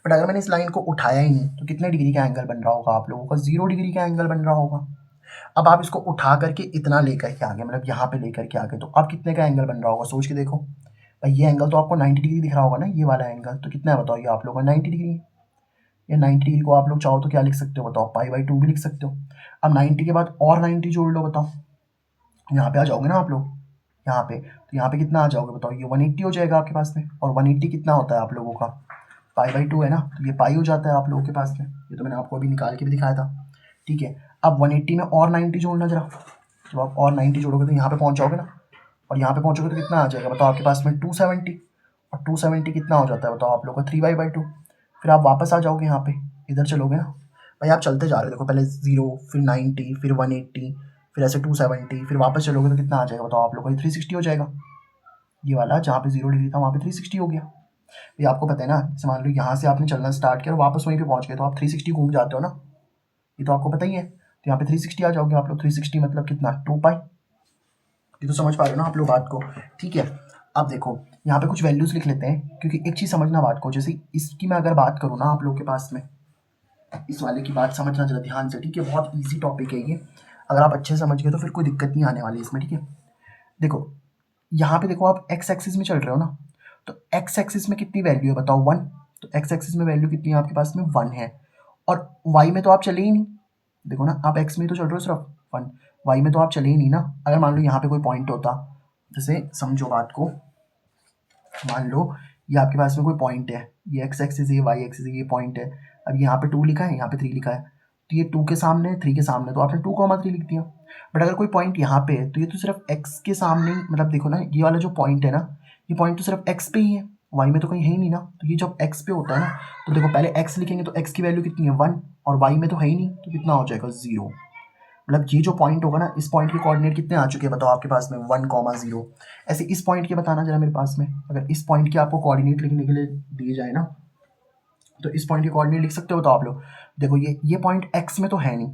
बट अगर मैंने इस लाइन को उठाया ही नहीं तो कितने डिग्री का एंगल बन रहा होगा आप लोगों का, 0 डिग्री का एंगल बन रहा होगा। अब आप इसको उठा करके इतना लेकर के आगे, मतलब यहाँ पे लेकर के आगे, तो अब कितने का एंगल बन रहा होगा, सोच के देखो। भाई ये एंगल तो आपको 90 डिग्री दिख रहा होगा ना, ये वाला एंगल, तो कितना है बताओ ये आप लोगों का 90 डिग्री। ये 90 डिग्री को आप लोग चाहो तो क्या लिख सकते हो बताओ, पाई/2 भी लिख सकते हो। अब 90 के बाद और 90 जोड़ लो, बताओ यहाँ पे आ जाओगे ना आप लोग, यहाँ पे, तो यहाँ पे कितना आ जाओगे बताओ, ये 180 हो जाएगा आपके पास में। और 180 कितना होता है आप लोगों का, पाई/2 है ना, तो ये पाई हो जाता है आप लोगों के पास में। ये तो मैंने आपको अभी निकाल के भी दिखाया था, ठीक है। अब 180 में और 90 जोड़ना जरा, जब आप और 90 जोड़ोगे तो यहाँ पे पहुँच जाओगे ना, और यहाँ पे पहुँचोगे तो कितना आ जाएगा बताओ आपके पास में 270। और 270 कितना हो जाता है बताओ आप लोग का, 3/2। फिर आप वापस आ जाओगे यहाँ पे, इधर चलोगे ना। भाई आप चलते जा रहे हो, देखो पहले 0, फिर 90, फिर 180, फिर ऐसे 270, फिर वापस चलोगे तो कितना आ जाएगा बताओ आप लोग का, 360 हो जाएगा। ये वाला जहाँ पे 0 डिग्री था वहाँ पे 360 हो गया। ये आपको पता है ना, जैसे मान लो यहाँ से आपने चलना स्टार्ट किया और वापस वहीं पे पहुँच गए तो आप 360 घूम जाते हो ना, ये तो आपको पता ही है। तो यहाँ पे 360 आ जाओगे आप लोग, 360 मतलब कितना, 2 पाई। ये तो समझ पा रहे हो ना आप लोग बात को, ठीक है। अब देखो यहाँ पे कुछ वैल्यूज़ लिख लेते हैं, क्योंकि एक चीज़ समझना बात को, जैसे इसकी मैं अगर बात करूँ ना आप लोग के पास में, इस वाले की बात समझना जरा ध्यान से, ठीक है। बहुत ईजी टॉपिक है ये, अगर आप अच्छे से समझ गए तो फिर कोई दिक्कत नहीं आने वाली इसमें, ठीक है। देखो यहाँ पे देखो आप एक्स एक्सिस में चल रहे हो ना, तो एक्स एक्सिस में कितनी वैल्यू है बताओ, 1। तो एक्स एक्सिस में वैल्यू कितनी है आपके पास में, 1 है। और वाई में तो आप चले ही नहीं, देखो ना आप एक्स में तो चल रहे हो सिर्फ 1, वाई में तो आप चले ही नहीं ना। अगर मान लो यहाँ पे कोई पॉइंट होता, जैसे समझो बात को, मान लो ये आपके पास में कोई पॉइंट है, ये एक्स एक्सिस है, ये वाई एक्सिस है, ये पॉइंट है। अब यहाँ पे 2 लिखा है, यहाँ पे 3 लिखा है, तो ये 2 के सामने 3 के सामने, तो आपने 2,3 लिख दिया। बट अगर कोई पॉइंट यहाँ पे है तो ये तो सिर्फ एक्स के सामने ही, मतलब देखो ना ये वाला जो पॉइंट है ना, ये पॉइंट तो सिर्फ एक्स पे ही है, वाई में तो कहीं है ही नहीं ना। तो ये जब एक्स पे होता है ना, तो देखो पहले एक्स लिखेंगे तो एक्स की वैल्यू कितनी है 1, और वाई में तो है ही नहीं, तो कितना हो जाएगा 0। मतलब ये जो पॉइंट होगा ना, इस पॉइंट के कोऑर्डिनेट कितने आ चुके हैं बताओ आपके पास में, 1,0। ऐसे इस पॉइंट के बताना जरा मेरे पास में, अगर इस पॉइंट के आपको कोऑर्डिनेट लिखने के लिए दिए जाए ना, तो इस पॉइंट के कोऑर्डिनेट लिख सकते हो बताओ आप लोग। देखो ये पॉइंट एक्स में तो है नहीं,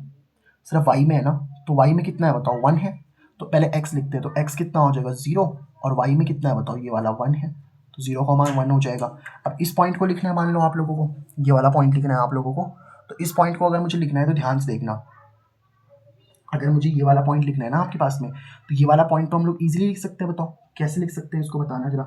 सिर्फ वाई में है ना, तो वाई में कितना है बताओ, 1 है। तो पहले एक्स लिखते हैं, तो एक्स कितना हो जाएगा 0, और वाई में कितना है बताओ, ये वाला 1 है, तो 0,1 हो जाएगा। अब इस पॉइंट को लिखना है, मान लो आप लोगों को ये वाला पॉइंट लिखना है आप लोगों को, तो इस पॉइंट को अगर मुझे लिखना है तो ध्यान से देखना, अगर मुझे ये वाला पॉइंट लिखना है ना आपके पास में, तो ये वाला पॉइंट तो हम लोग ईजिली लिख सकते हैं। बताओ कैसे लिख सकते हैं, इसको बताना जरा,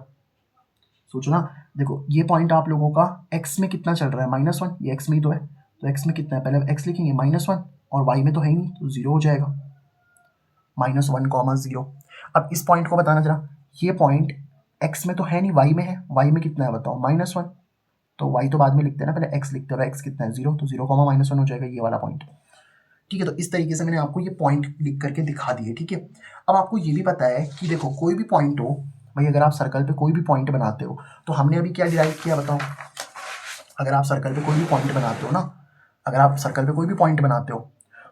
सोचो ना। देखो ये पॉइंट आप लोगों का एक्स में कितना चल रहा है, -1, ये एक्स में ही तो है, तो एक्स में कितना है, पहले एक्स लिखेंगे -1, और वाई में तो है ही नहीं, तो 0 हो जाएगा, -1,0। अब इस पॉइंट को बताना जरा, ये पॉइंट एक्स में तो है नहीं, वाई में है, वाई में कितना है बताओ, -1, तो वाई तो बाद में लिखते हैं ना, पहले एक्स लिखते हैं, एक्स कितना है 0, तो 0,-1 हो जाएगा ये वाला पॉइंट। ठीक है, तो इस तरीके से मैंने आपको ये पॉइंट लिख करके दिखा दिए। ठीक है, अब आपको ये भी पता है कि देखो कोई भी पॉइंट हो भाई, अगर आप सर्कल पे कोई भी पॉइंट बनाते हो, तो हमने अभी क्या डिराइव किया बताओ, अगर आप सर्कल पे कोई भी पॉइंट बनाते हो ना, अगर आप सर्कल पे कोई भी पॉइंट बनाते हो,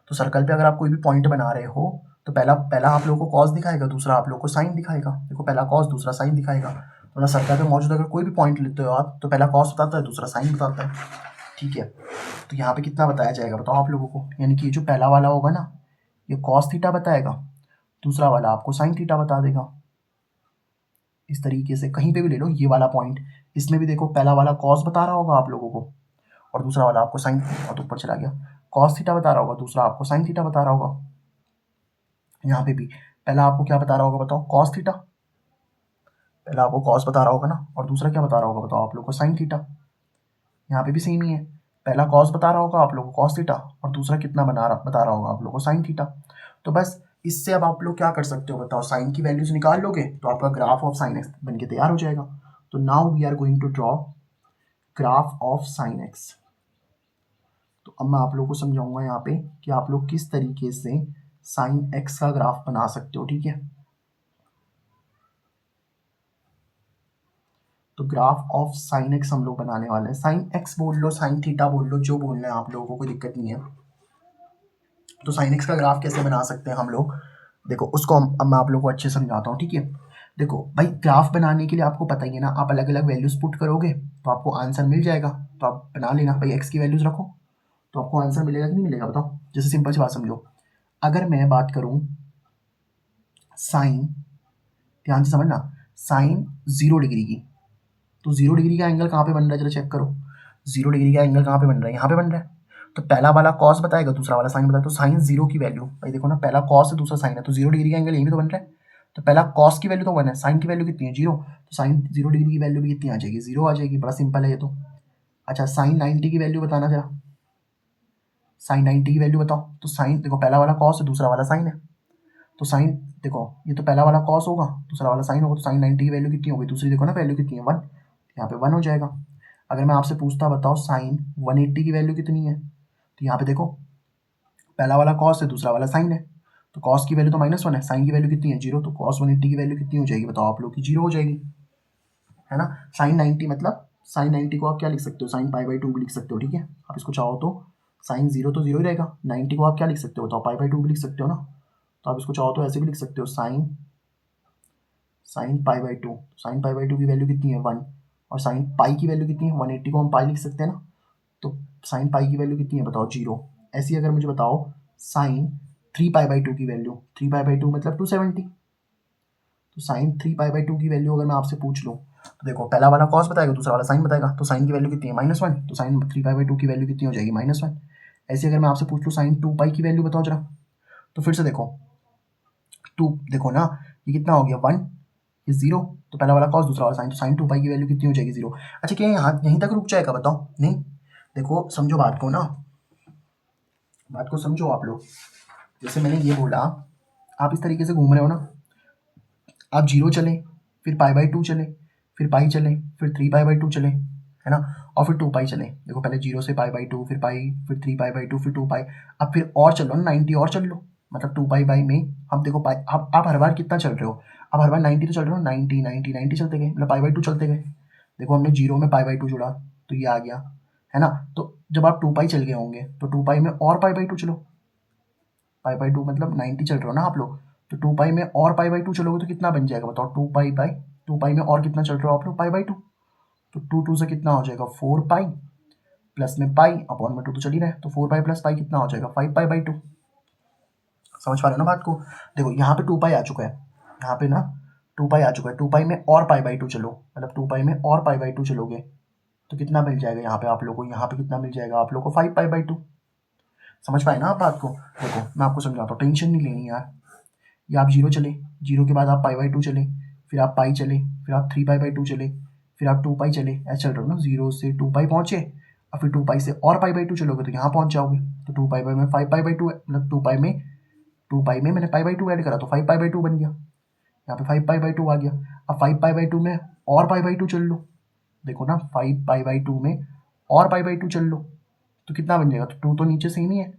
तो सर्कल पे अगर आप कोई भी पॉइंट बना रहे हो, तो पहला पहला आप लोगों को कॉस दिखाएगा, दूसरा आप लोगों को साइन दिखाएगा। देखो पहला कॉस दूसरा साइन दिखाएगा, तो ना सर्कल पे मौजूद अगर कोई भी पॉइंट लेते हो आप, तो पहला कॉस बताता है, दूसरा साइन बताता है। ठीक है, तो यहाँ पे कितना बताया जाएगा बताओ आप लोगों को, यानी कि ये जो पहला वाला होगा ना, ये कॉस थीटा बताएगा, दूसरा वाला आपको साइन थीटा बता देगा। इस तरीके से कहीं पे भी ले लो ये वाला पॉइंट, इसमें भी देखो पहला वाला कॉस बता रहा होगा आप लोगों को, और दूसरा वाला आपको साइन, और तो ऊपर चला गया, कॉस थीटा बता रहा होगा, दूसरा आपको साइन थीटा बता रहा होगा। यहाँ पे भी पहला आपको क्या बता रहा होगा बताओ, कॉस थीटा, पहला आपको कॉस बता रहा होगा ना, और दूसरा क्या बता रहा होगा बताओ आप लोग को, साइन थीटा। यहाँ पे भी सेम ही है, पहला कॉस बता रहा होगा आप लोग को कॉस थीटा, और दूसरा कितना बता रहा होगा आप लोग को, साइन थीटा। तो बस इससे अब आप लोग क्या कर सकते हो बताओ, साइन की वैल्यूज निकाल लोगे तो आपका ग्राफ ऑफ साइन एक्स बन के तैयार हो जाएगा। तो now we are going to draw graph of sine X. तो अब मैं आप लोगों को समझाऊंगा यहाँ पे कि आप लोग किस तरीके से साइन एक्स का ग्राफ बना सकते हो। ठीक है, तो ग्राफ ऑफ साइन एक्स हम लोग बनाने वाले हैं, साइन एक्स बोल लो, साइन थीटा बोल लो, जो बोलना है आप लोगों को, कोई दिक्कत नहीं है। तो साइन एक्स का ग्राफ कैसे बना सकते हैं हम लोग, देखो उसको अब मैं आप लोगों को अच्छे से समझाता हूँ। ठीक है, देखो भाई ग्राफ बनाने के लिए आपको पता ही है ना, आप अलग अलग वैल्यूज पुट करोगे तो आपको आंसर मिल जाएगा, तो आप बना लेना भाई, एक्स की वैल्यूज रखो तो आपको आंसर मिलेगा कि नहीं मिलेगा बताओ। जैसे सिंपल सी बात समझो, अगर मैं बात करूँ साइन, ध्यान से समझना, साइन 0 डिग्री की, तो 0 डिग्री का एंगल कहाँ पे बन रहा है, जरा चेक करो, 0 डिग्री का एंगल कहाँ पे बन रहा है, यहाँ पे बन रहा है। तो पहला वाला कॉस बताएगा, दूसरा वाला साइन बताएगा, तो साइन 0 की वैल्यू भाई देखो ना, पहला कॉस है दूसरा साइन है, तो 0 डिग्री का एंगल यहीं भी तो बन रहा है। तो पहला कॉस की वैल्यू तो 1 है, साइन की वैल्यू कितनी है 0, तो साइन 0 डिग्री की वैल्यू भी कितनी आ जाएगी, 0 आ जाएगी, बड़ा सिंपल है ये तो। अच्छा साइन 90 की वैल्यू बताना जरा, साइन 90 की वैल्यू बताओ, तो साइन देखो पहला वाला कॉस है दूसरा वाला साइन है, तो साइन देखो ये तो पहला वाला कॉस होगा दूसरा वाला साइन होगा, तो साइन 90 की वैल्यू कितनी होगी, दूसरी देखो ना वैल्यू कितनी है 1, यहाँ पे 1 हो जाएगा। अगर मैं आपसे पूछता बताओ साइन 180 की वैल्यू कितनी है, तो यहाँ पे देखो पहला वाला कॉस है दूसरा वाला साइन है, तो कॉस की वैल्यू तो -1 है, साइन की वैल्यू कितनी है 0, तो कॉस 180 की वैल्यू कितनी हो जाएगी बताओ आप लोग की, 0 हो जाएगी, है ना। साइन 90 मतलब साइन 90 को आप क्या लिख सकते हो, साइन π/2 भी लिख सकते हो। ठीक है, आप इसको चाहो तो साइन 0 तो 0 ही रहेगा, 90 को आप क्या लिख सकते हो बताओ, π/2 भी लिख सकते हो ना, तो आप इसको चाहो तो ऐसे भी लिख सकते हो, साइन π/2, साइन π/2 की वैल्यू कितनी है 1, और साइन पाई की वैल्यू कितनी है 180 को हम पाई लिख सकते हैं ना, तो साइन पाई की वैल्यू कितनी है बताओ 0। ऐसी अगर मुझे बताओ साइन 3π/2 की वैल्यू, 3π/2 मतलब 270, तो साइन 3π/2 की वैल्यू अगर मैं आपसे पूछ लूँ, तो देखो पहला वाला कॉस बताएगा दूसरा वाला साइन बताएगा, तो साइन की वैल्यू कितनी है -1, तो साइन 3π/2 की वैल्यू कितनी हो जाएगी -1। ऐसे अगर मैं आपसे पूछ लूँ साइन 2π की वैल्यू बताओ जरा, तो फिर से देखो 2 देखो ना, ये कितना हो गया 1, ये 0, तो पहला वाला कॉस दूसरा वाला साइन, तो साइन 2π की वैल्यू कितनी हो जाएगी 0। अच्छा क्या यहाँ यहीं तक रुक जाएगा बताओ, नहीं, देखो समझो बात को ना, बात को समझो आप लोग, जैसे मैंने ये बोला, आप इस तरीके से घूम रहे हो ना, आप 0 चले, फिर π/2 चले, फिर पाई चले, फिर 3π/2 चले, है ना, और फिर 2π चले। देखो पहले 0 से π/2, फिर पाई, फिर 3π/2, फिर 2π, अब फिर और चलो ना 90 और चल लो, मतलब 2π बाई में अब देखो पाई, आप हर बार कितना चल रहे हो, अब हर बार 90 तो चल रहे हो, 90 90 90 चलते गए, मतलब π/2 चलते गए। देखो हमने 0 में π/2 जुड़ा तो ये आ गया, है ना। तो जब आप 2π चल गए होंगे तो 2π में और π/2 चलो, π/2 मतलब 90 चल रहे हो ना आप लोग, तो 2π में और π/2 चलोगे तो कितना बन जाएगा बताओ, 2π में और कितना चल रहे हो आप लोग, π/2, तो 2 से कितना हो जाएगा 4π, प्लस में पाई अपॉन में 2 तो चल ही रहा है, तो 4π प्लस पाई कितना हो जाएगा 5π/2। समझ पा रहे हो ना बात को, देखो यहाँ पे 2π आ चुका है, यहाँ पे ना टू पाई आ चुका है, टू पाई में और पाई बाई टू चलो, मतलब टू पाई में और पाई बाई टू चलोगे तो कितना मिल जाएगा यहाँ पे आप लोगों को, यहाँ पे कितना मिल जाएगा आप लोगों को 5 पाई बाई टू। समझ पाए ना आप बात को। देखो मैं आपको समझाता हूँ, टेंशन नहीं लेनी यार। ये आप जीरो चले, जीरो के बाद आप पाई बाई टू चले, फिर आप पाई चले, फिर आप 3 पाई बाई टू चले, फिर आप 2 पाई चले, ऐसे चल रहे हो ना, जीरो से 2 पाई पहुँचे और फिर 2 पाई से और पाई बाई टू चलोगे तो यहाँ पहुँच जाओगे। तो 2 पाई बाई में 5 पाई बाई टू है, मतलब 2 पाई में मैंने पाई बाई टू ऐड करा तो 5 पाई बाई टू बन गया, यहाँ पे 5 पाई बाई टू आ गया। अब 5 पाई बाई टू में और पाई बाई टू चल लो, देखो ना 5 पाई बाई टू में और पाई बाई टू चल लो तो कितना बन जाएगा, तो 2 तो नीचे सेम ही है,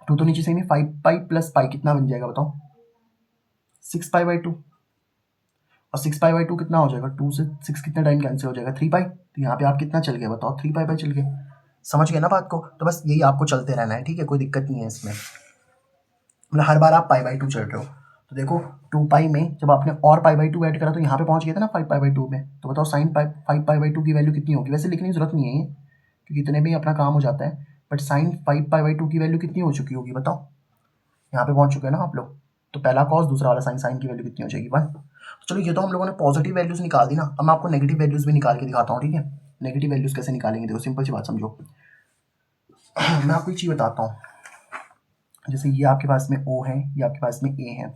2 तो नीचे सेम ही, 5 पाई प्लस पाई कितना बन जाएगा बताओ, 6 पाई बाई टू। और 6 पाई बाई टू कितना हो जाएगा, 2 से 6 कितने टाइम कैंसिल हो जाएगा, 3 पाई। तो यहाँ पे आप कितना चल गया बताओ, 3 पाई बाई चल गया। समझ गए ना बात को। तो बस यही आपको चलते रहना है, ठीक है, कोई दिक्कत नहीं है इसमें, मतलब हर बार आप पाई बाई टू चल रहे हो। तो देखो 2 पाई में जब आपने और पाई बाई टू ऐड करा तो यहाँ पे पहुँच गया था ना 5 पाई बाई टू में। तो बताओ साइन 5 पाई बाई टू की वैल्यू कितनी होगी, वैसे लिखने की जरूरत नहीं है ये क्योंकि इतने में ही अपना काम हो जाता है, but sine 5 pi by two की वैल्यू कितनी हो चुकी होगी बताओ, यहाँ पे पहुँच चुके हैं ना आप लोग। तो पहला कॉस दूसरा वाला साइन, साइन की वैल्यू कितनी हो जाएगी 1। तो चलो ये तो हम लोगों ने पॉजिटिव वैल्यूज निकाल दी ना, अब मैं आपको नेगेटिव वैल्यूज भी निकाल के दिखाता हूँ, ठीक है। नेगेटिव वैल्यूज कैसे निकालेंगे, देखो सिंपल सी बात समझो। मैं आपको एक चीज़ बताता हूँ, जैसे ये आपके पास में O है, ये आपके पास में A है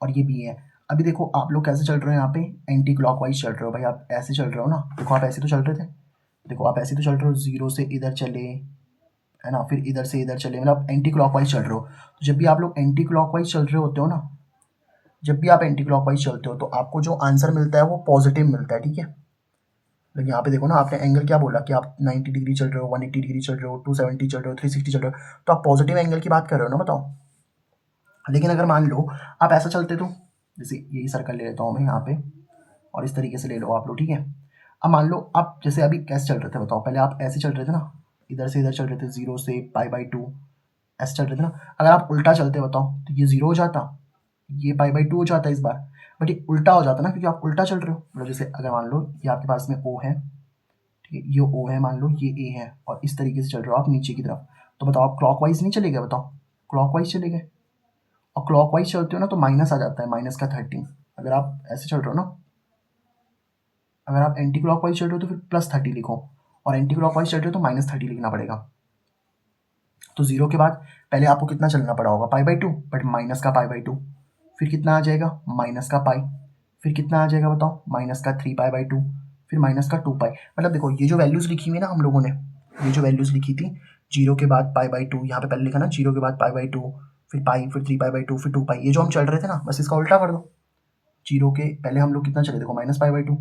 और ये B है। अभी देखो आप लोग कैसे चल रहे हो, यहाँ पे एंटी क्लॉकवाइज चल रहे हो भाई, आप ऐसे चल रहे हो ना, देखो आप ऐसे तो चल रहे थे, देखो आप ऐसे तो चल रहे हो, जीरो से इधर चले है ना, फिर इधर से इधर चले, मतलब एंटी क्लॉकवाइज चल रहे हो। तो जब भी आप लोग एंटी क्लॉकवाइज चल रहे होते हो ना, जब भी आप एंटी क्लॉकवाइज चलते हो तो आपको जो आंसर मिलता है वो पॉजिटिव मिलता है, ठीक है। लेकिन यहाँ पे देखो ना, आपने एंगल क्या बोला कि आप 90 डिग्री चल रहे हो, 180 डिग्री चल रहे हो, 270 चल रहे हो, 360 चल रहे हो, तो आप पॉजिटिव एंगल की बात कर रहे हो ना, बताओ। लेकिन अगर मान लो आप ऐसा चलते तो, जैसे यही सर्कल ले लेता हूँ मैं यहाँ पे और इस तरीके से ले लो आप लोग, ठीक है। अब मान लो आप जैसे अभी कैसे चल रहे थे बताओ, पहले आप ऐसे चल रहे थे ना, इधर से इधर चल रहे थे, जीरो से पाई बाई टू ऐसे चल रहे थे ना। अगर आप उल्टा चलते बताओ तो ये जीरो हो जाता, ये पाई बाई टू हो जाता इस बार, बट ये उल्टा हो जाता ना क्योंकि आप उल्टा चल रहे हो। मतलब जैसे अगर मान लो ये आपके पास में O है, ठीक है, ये O है, मान लो ये A है और इस तरीके से चल रहे हो आप नीचे की तरफ, तो बताओ आप क्लॉकवाइज नहीं चले गए, बताओ क्लॉकवाइज चले गए। और क्लॉकवाइज चलते हो ना तो माइनस आ जाता है, माइनस का 30। अगर आप ऐसे चल रहे हो ना, अगर आप एंटी क्लॉकवाइज चल रहे हो तो फिर +30 लिखो, और एंटी क्लॉकवाइज चल रहे हो तो -30 लिखना पड़ेगा। तो जीरो के बाद पहले आपको कितना चलना पड़ा होगा, पाई बाई टू, बट माइनस का पाई बाई टू, फिर कितना आ जाएगा माइनस का पाई, फिर कितना आ जाएगा बताओ माइनस का 3 पाई बाई टू, फिर माइनस का 2 पाई। मतलब देखो ये जो वैल्यूज़ लिखी हुई है ना हम लोगों ने, ये जो वैल्यूज़ लिखी थी, जीरो के बाद पाई बाई टू, यहाँ पे पहले लिखा ना जीरो के बाद पाई बाई टू, फिर पाई, फिर 3 पाई बाई टू, फिर 2 पाई, ये जो हम चल रहे थे ना, बस इसका उल्टा कर दो। जीरो के पहले हम लोग कितना चले, देखो माइनस पाई बाई टू,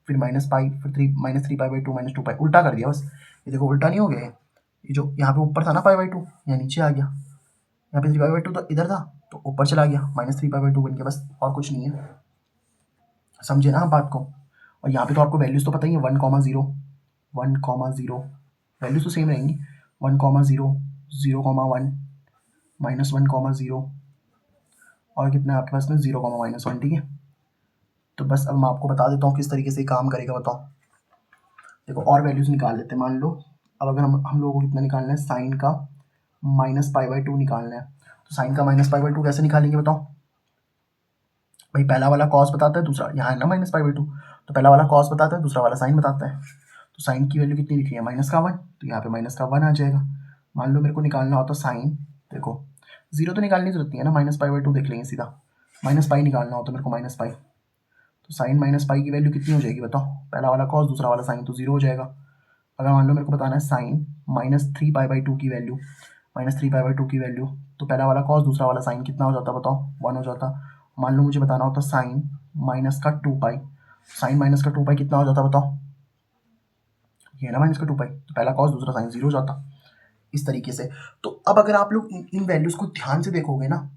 फिर माइनस पाई, फिर -3 पाई बाई टू, -2 पाई, उल्टा कर दिया बस। ये देखो उल्टा नहीं हो गया, ये जो यहाँ पे ऊपर था ना पाई बाई टू, यहाँ नीचे आ गया, यहाँ पे 3 पाई बाई टू तो इधर था तो ऊपर चला गया, -3 पाई बाई टू बन गया, बस और कुछ नहीं है। समझे ना आप बात को। और यहाँ पे तो आपको वैल्यूज़ तो पता ही है, 1,0, 1,0 वैल्यूज़ तो सेम रहेंगी, 1,0, 0,1, -1,0 और कितना है आपके पास में 0,-1, ठीक है। तो बस अब मैं आपको बता देता हूँ किस तरीके से काम करेगा, बताओ। देखो और वैल्यूज़ निकाल लेते हैं, मान लो अब अगर हम लोगों को कितना निकालना है, साइन का -पाई/2 निकालना है। तो साइन का -पाई/2 कैसे निकालेंगे बताओ। भाई पहला वाला कॉस बताता है, दूसरा यहाँ है ना -पाई/2, तो पहला वाला कॉस बताता है, दूसरा वाला साइन बताता है। तो साइन की वैल्यू कितनी लिखी है, -1, तो यहाँ पे -1 आ जाएगा। मान लो मेरे को निकालना होता साइन, देखो जीरो तो निकालने की जरूरत नहीं है ना, -पाई/2 देख लेंगे सीधा, -पाई निकालना हो तो मेरे को -पाई, तो साइन -पाई की वैल्यू कितनी हो जाएगी बताओ, पहला वाला कॉस दूसरा वाला साइन, तो जीरो हो जाएगा। अगर मान लो मेरे को बताना है साइन -3 पाई/2 की वैल्यू, -3 पाई/2 की वैल्यू, तो पहला वाला कॉस दूसरा वाला साइन कितना हो जाता बताओ, 1 हो जाता। मान लो मुझे बताना होता साइन -2 पाई, साइन -2 पाई कितना हो जाता बताओ, ये है ना -2 पाई, तो पहला कॉस दूसरा साइन जीरो हो जाता, इस तरीके से। तो अब अगर आप लोग इन वैल्यूज़ को ध्यान से देखोगे ना,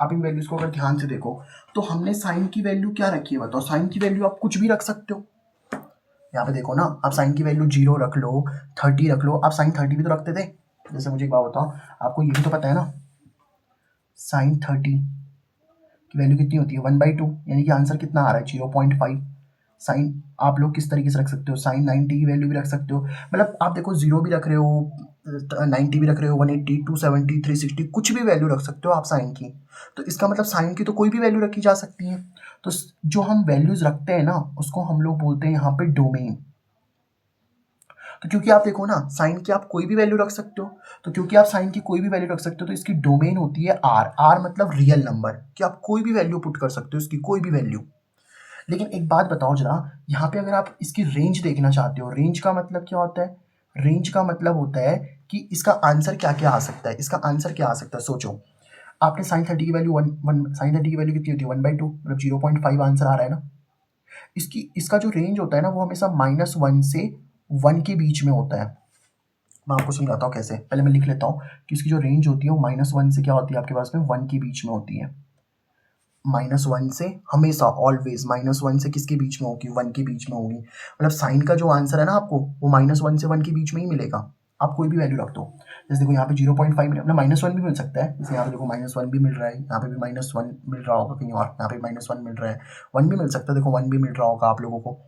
आप इन वैल्यूज़ को अगर ध्यान से देखो तो हमने साइन की वैल्यू क्या रखी है बताओ, साइन की वैल्यू आप कुछ भी रख सकते हो। यहाँ पे देखो ना, आप साइन की वैल्यू 0 रख लो, 30 रख लो, आप साइन 30 भी तो रखते थे। जैसे मुझे एक बात बताओ, आपको ये भी तो पता है ना, साइन 30 की वैल्यू कितनी होती है, 1/2, यानी कि आंसर कितना आ रहा है 0.5। साइन आप लोग किस तरीके से रख सकते हो, साइन 90 की वैल्यू भी रख सकते हो, मतलब आप देखो 0 भी रख रहे हो, 90 भी रख रहे हो, 180, 270, 360 कुछ भी वैल्यू रख सकते हो आप साइन की। तो इसका मतलब साइन की तो कोई भी वैल्यू रखी जा सकती है। तो जो हम वैल्यूज रखते हैं ना उसको हम लोग बोलते हैं यहाँ पे डोमेन। तो क्योंकि आप देखो ना साइन की आप कोई भी वैल्यू रख सकते हो, तो क्योंकि आप साइन की कोई भी वैल्यू रख सकते हो तो इसकी डोमेन होती है आर। आर मतलब रियल नंबर, कि आप कोई भी वैल्यू पुट कर सकते हो, इसकी कोई भी वैल्यू। लेकिन एक बात बताओ जरा, यहाँ पे अगर आप इसकी रेंज देखना चाहते हो, रेंज का मतलब क्या होता है, रेंज का मतलब होता है कि इसका आंसर क्या क्या आ सकता है, इसका आंसर क्या आ सकता है। सोचो आपने साइन 30 की वैल्यू साइन 30 की वैल्यू कितनी होती है, 1/2, मतलब 0.5 आंसर आ रहा है ना। इसका जो रेंज होता है ना वो हमेशा -1 से 1 के बीच में होता है। मैं आपको समझाता हूँ कैसे, पहले मैं लिख लेता हूँ कि इसकी जो रेंज होती है वो -1 से क्या होती है आपके पास में 1 के बीच में होती है। -1 से हमेशा ऑलवेज -1 से किसके बीच में होगी, 1 के बीच में होगी। मतलब साइन का जो आंसर है ना आपको वो -1 से 1 के बीच में ही मिलेगा। आप कोई भी वैल्यू रख दो, जैसे देखो यहाँ पे 0.5 मिला, मतलब -1 भी मिल सकता है, जैसे यहाँ पे देखो -1 भी मिल रहा है, यहाँ पे भी -1 मिल रहा होगा कहीं और, यहाँ पे -1 मिल रहा है, 1 भी मिल सकता है, देखो 1 भी मिल रहा होगा आप लोगों को।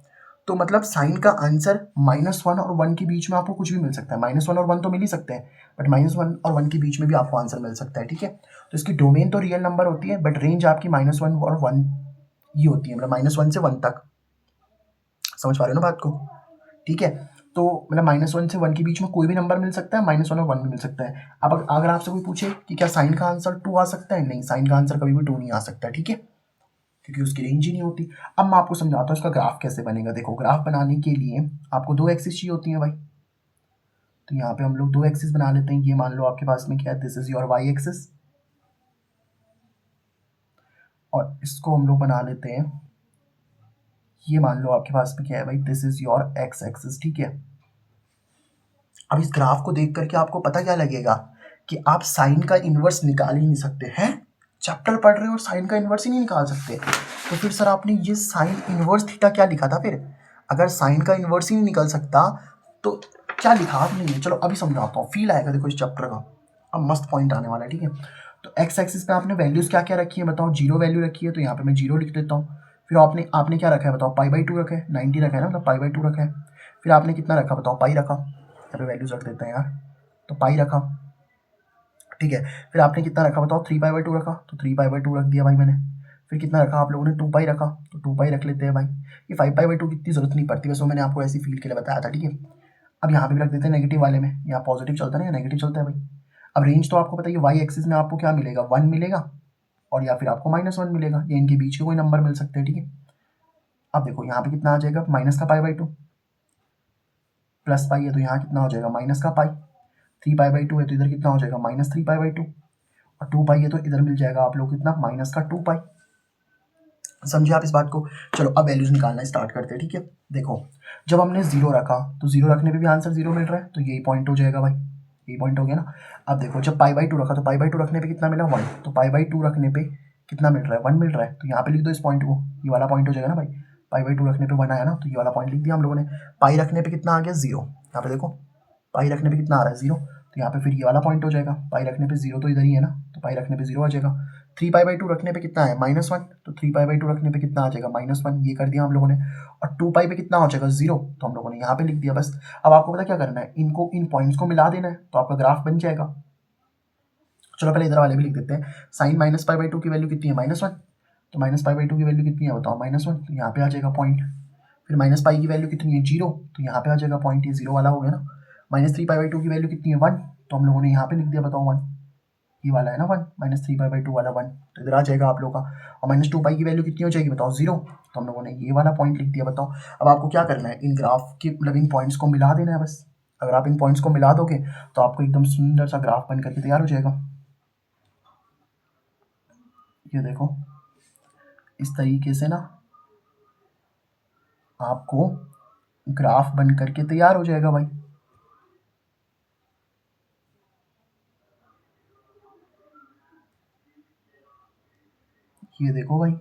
तो मतलब साइन का आंसर -1 और 1 के बीच में आपको कुछ भी मिल सकता है। -1 और 1 तो मिल ही सकते हैं, बट -1 और 1 के बीच में भी आपको आंसर मिल सकता है, ठीक है। तो इसकी डोमेन तो रियल नंबर होती है, बट रेंज आपकी -1 और 1 ही होती है, मतलब -1 से 1 तक। समझ पा रहे हो ना बात को, ठीक है। तो मतलब -1 से 1 के बीच में कोई भी नंबर मिल सकता है, -1 और 1 भी मिल सकता है। अब अगर आपसे कोई पूछे कि क्या साइन का आंसर 2 आ सकता है, नहीं, साइन का आंसर कभी भी 2 नहीं आ सकता, ठीक है, क्योंकि उसकी रेंज ही नहीं होती। अब मैं आपको समझाता हूँ इसका ग्राफ कैसे बनेगा। देखो ग्राफ बनाने के लिए आपको 2 एक्सिस चाहिए होती है भाई। तो यहाँ पे हम लोग 2 एक्सिस बना लेते हैं। ये मान लो आपके पास में क्या है, this is your Y axis, और इसको हम लोग बना लेते हैं, ये मान लो आपके पास में क्या है भाई, this is your x axis, ठीक है। अब इस ग्राफ को देख करके आपको पता क्या लगेगा कि आप साइन का इन्वर्स निकाल ही नहीं सकते हैं। चैप्टर पढ़ रहे हो और साइन का इन्वर्स ही नहीं निकाल सकते, तो फिर सर आपने ये साइन इन्वर्स थीटा क्या लिखा था फिर? अगर साइन का इन्वर्स ही नहीं निकल सकता तो क्या लिखा आपने? चलो अभी समझाता हूँ, फील आएगा देखो इस चैप्टर का। अब मस्त पॉइंट आने वाला है, ठीक है। तो एक्स एक्सिस पे आपने वैल्यूज क्या क्या रखी है बताओ, 0 वैल्यू रखी है, तो यहाँ पे मैं 0 लिख देता हूँ। फिर आपने आपने क्या रखा है बताओ, π/2 रखा है, 90 रखा है ना, मतलब π/2 रखा है। फिर आपने कितना रखा बताओ, पाई रखा, यहाँ पे वैल्यूज रख देते हैं यार, तो पाई रखा, ठीक है। फिर आपने कितना रखा बताओ, 3π/2 रखा, तो 3π/2 रख दिया भाई मैंने। फिर कितना रखा आप लोगों ने, 2π रखा, तो 2π रख लेते हैं भाई। ये 5π/2 की इतनी जरूरत नहीं पड़ती, वैसे मैंने आपको ऐसी फील के लिए बताया था, ठीक है। अब यहाँ पे भी रख देते हैं नेगेटिव वाले में, यहाँ पॉजिटिव चलता है ना, नेगेटिव चलता है भाई। अब रेंज तो आपको बताइए, वाई एक्सिस में आपको क्या मिलेगा, 1 मिलेगा, और या फिर आपको -1 मिलेगा, या इनके बीच के कोई नंबर मिल सकते हैं, ठीक है। अब देखो यहाँ पे कितना आ जाएगा, माइनस का π/2, प्लस पाई है तो यहाँ कितना हो जाएगा, माइनस का पाई। 3π/2 है तो इधर कितना हो जाएगा, -3π/2, और 2π है तो इधर मिल जाएगा आप लोग कितना, -2π। समझे आप इस बात को? चलो अब वैल्यूज निकालना स्टार्ट करते हैं, ठीक है। देखो जब हमने 0 रखा तो 0 रखने पे भी आंसर 0 मिल रहा है, तो यही पॉइंट हो जाएगा भाई, यही पॉइंट हो गया ना। अब देखो जब π/2 रखा तो π/2 रखने पे कितना मिला, 1, तो π/2 रखने पे कितना मिल रहा है, 1 मिल रहा है, तो यहाँ पे लिख दो इस पॉइंट को, ये वाला पॉइंट हो जाएगा ना भाई। π/2 रखने पे 1 आया ना, तो ये वाला पॉइंट लिख दिया हम लोगों ने। पाई रखने पे कितना आ गया, 0, यहाँ पे देखो पाई रखने पे कितना आ रहा है, 0, तो यहाँ पे फिर ये वाला पॉइंट हो जाएगा। पाई रखने पे 0 तो इधर ही है ना, तो पाई रखने पे 0 आ जाएगा। 3π/2 रखने पे कितना है, -1, तो 3π/2 रखने पे कितना आ जाएगा, -1, ये कर दिया हम लोगों ने। और 2π पे कितना हो जाएगा, 0, तो हम लोगों ने यहाँ पे लिख दिया बस। अब आपको पता क्या करना है, इनको इन पॉइंट्स को मिला देना है, तो आपका ग्राफ बन जाएगा। चलो पहले इधर वाले भी लिख देते हैं। साइन -π/2 की वैल्यू कितनी है, -1, तो -π/2 की वैल्यू कितनी है बताओ, -1, तो यहाँ पे आ जाएगा पॉइंट। फिर -π की वैल्यू कितनी है, 0, तो यहाँ पे आ जाएगा पॉइंट, ये 0 वाला हो गया ना। -3π/2 की वैल्यू कितनी है, 1, तो हम लोगों ने यहाँ पे लिख दिया, बताओ 1, ये वाला है ना 1, -3π/2 वाला 1, तो इधर आ जाएगा आप लोगों का। और -2π की वैल्यू कितनी हो जाएगी बताओ, 0, तो हम लोगों ने ये वाला पॉइंट लिख दिया, बताओ। अब आपको क्या करना है, इन ग्राफ के मतलब इन पॉइंट्स को मिला देना है बस। अगर आप इन पॉइंट्स को मिला दोगे तो आपको एकदम सुंदर सा ग्राफ बन करके तैयार हो जाएगा। ये देखो इस तरीके से ना आपको ग्राफ बन करके तैयार हो जाएगा भाई। ये देखो भाई,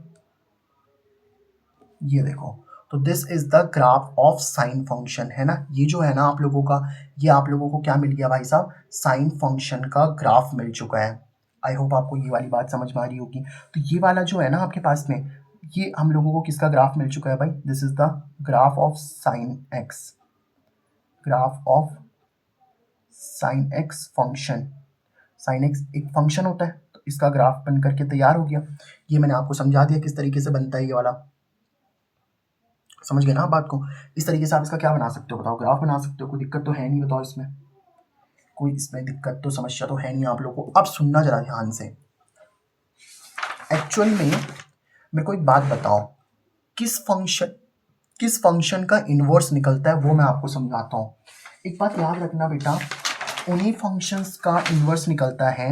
ये देखो, तो this is the graph of sine function, है ना। ये जो है ना आप लोगों का, ये आप लोगों को क्या मिल गया भाई साहब, साइन फंक्शन का ग्राफ मिल चुका है। आई होप आपको ये वाली बात समझ में आ रही होगी। तो ये वाला जो है ना आपके पास में, ये हम लोगों को किसका ग्राफ मिल चुका है भाई, this is the graph of sine x, graph of sine x function. Sine x एक फंक्शन होता है, तो इसका ग्राफ बन करके तैयार हो गया। ये मैंने आपको समझा दिया किस तरीके से बनता है ये वाला, समझ गए ना आप बात को। इस तरीके से आप इसका क्या बना सकते हो बताओ, ग्राफ बना सकते हो, कोई दिक्कत तो है नहीं, बताओ इसमें कोई इसमें दिक्कत तो समस्या तो है नहीं आप लोगों को। अब सुनना जरा ध्यान से, एक्चुअल में मेरे को एक बात बताओ, किस फंक्शन का इन्वर्स निकलता है वो मैं आपको समझाता हूँ। एक बात याद रखना बेटा, उन्हीं फंक्शंस का इन्वर्स निकलता है,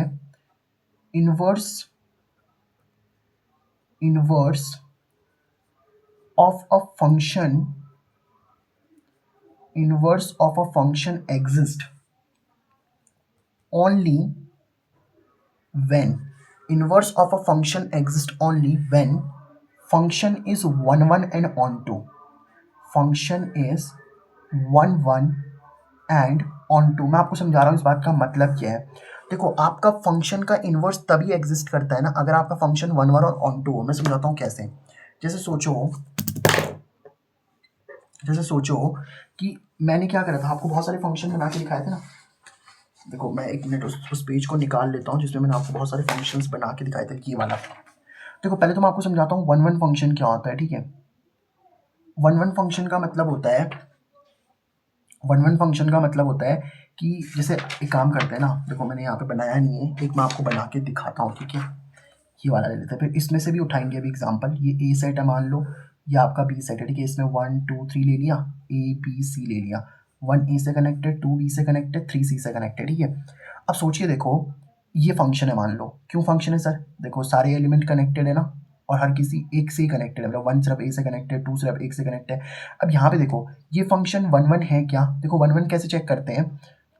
inverse of a function, inverse of a function exist only when, inverse of a function exists only when function is 1 1 and onto, function is 1 1 and onto। मैं आपको समझा रहा हूँ इस बात का मतलब क्या है। देखो आपका फंक्शन का इन्वर्स तभी एग्जिस्ट करता है ना अगर आपका फंक्शन 1 1 और onto हो। मैं समझाता हूँ कैसे। जैसे सोचो कि मैंने क्या करा था, आपको बहुत सारे फंक्शन बना के दिखाए थे ना। देखो मैं एक मिनट उस पेज को निकाल लेता हूँ जिसमें मैंने आपको बहुत सारे फंक्शंस बना के दिखाए थे, ये वाला। देखो पहले तो मैं आपको समझाता हूँ 1 1 फंक्शन क्या होता है, ठीक है। 1 1 फंक्शन का मतलब होता है, 1 1 फंक्शन का मतलब होता है कि जैसे एक काम करते हैं ना, देखो मैंने यहाँ पे बनाया नहीं है, एक मैं आपको बना के दिखाता हूँ, ठीक है। ये वाला ले लेते हैं, फिर इसमें से भी उठाएंगे अभी एग्जाम्पल। ये ए सेट है मान लो, ये आपका बी सेट है, ठीक है। इसमें 1 2 3 ले लिया, ए बी सी ले लिया, 1 ए से कनेक्टेड, 2 बी से कनेक्टेड, 3 सी से कनेक्टेड, ठीक है। अब सोचिए देखो ये फंक्शन है मान लो, क्यों फंक्शन है सर, देखो सारे एलिमेंट कनेक्टेड है ना, और हर किसी एक से ही कनेक्टेड है, मतलब 1 सिर्फ ए से कनेक्टेड, 2 सिर्फ एक से कनेक्टेड है। अब यहाँ पे देखो ये फंक्शन 1 1 है क्या, देखो 1 1 कैसे चेक करते हैं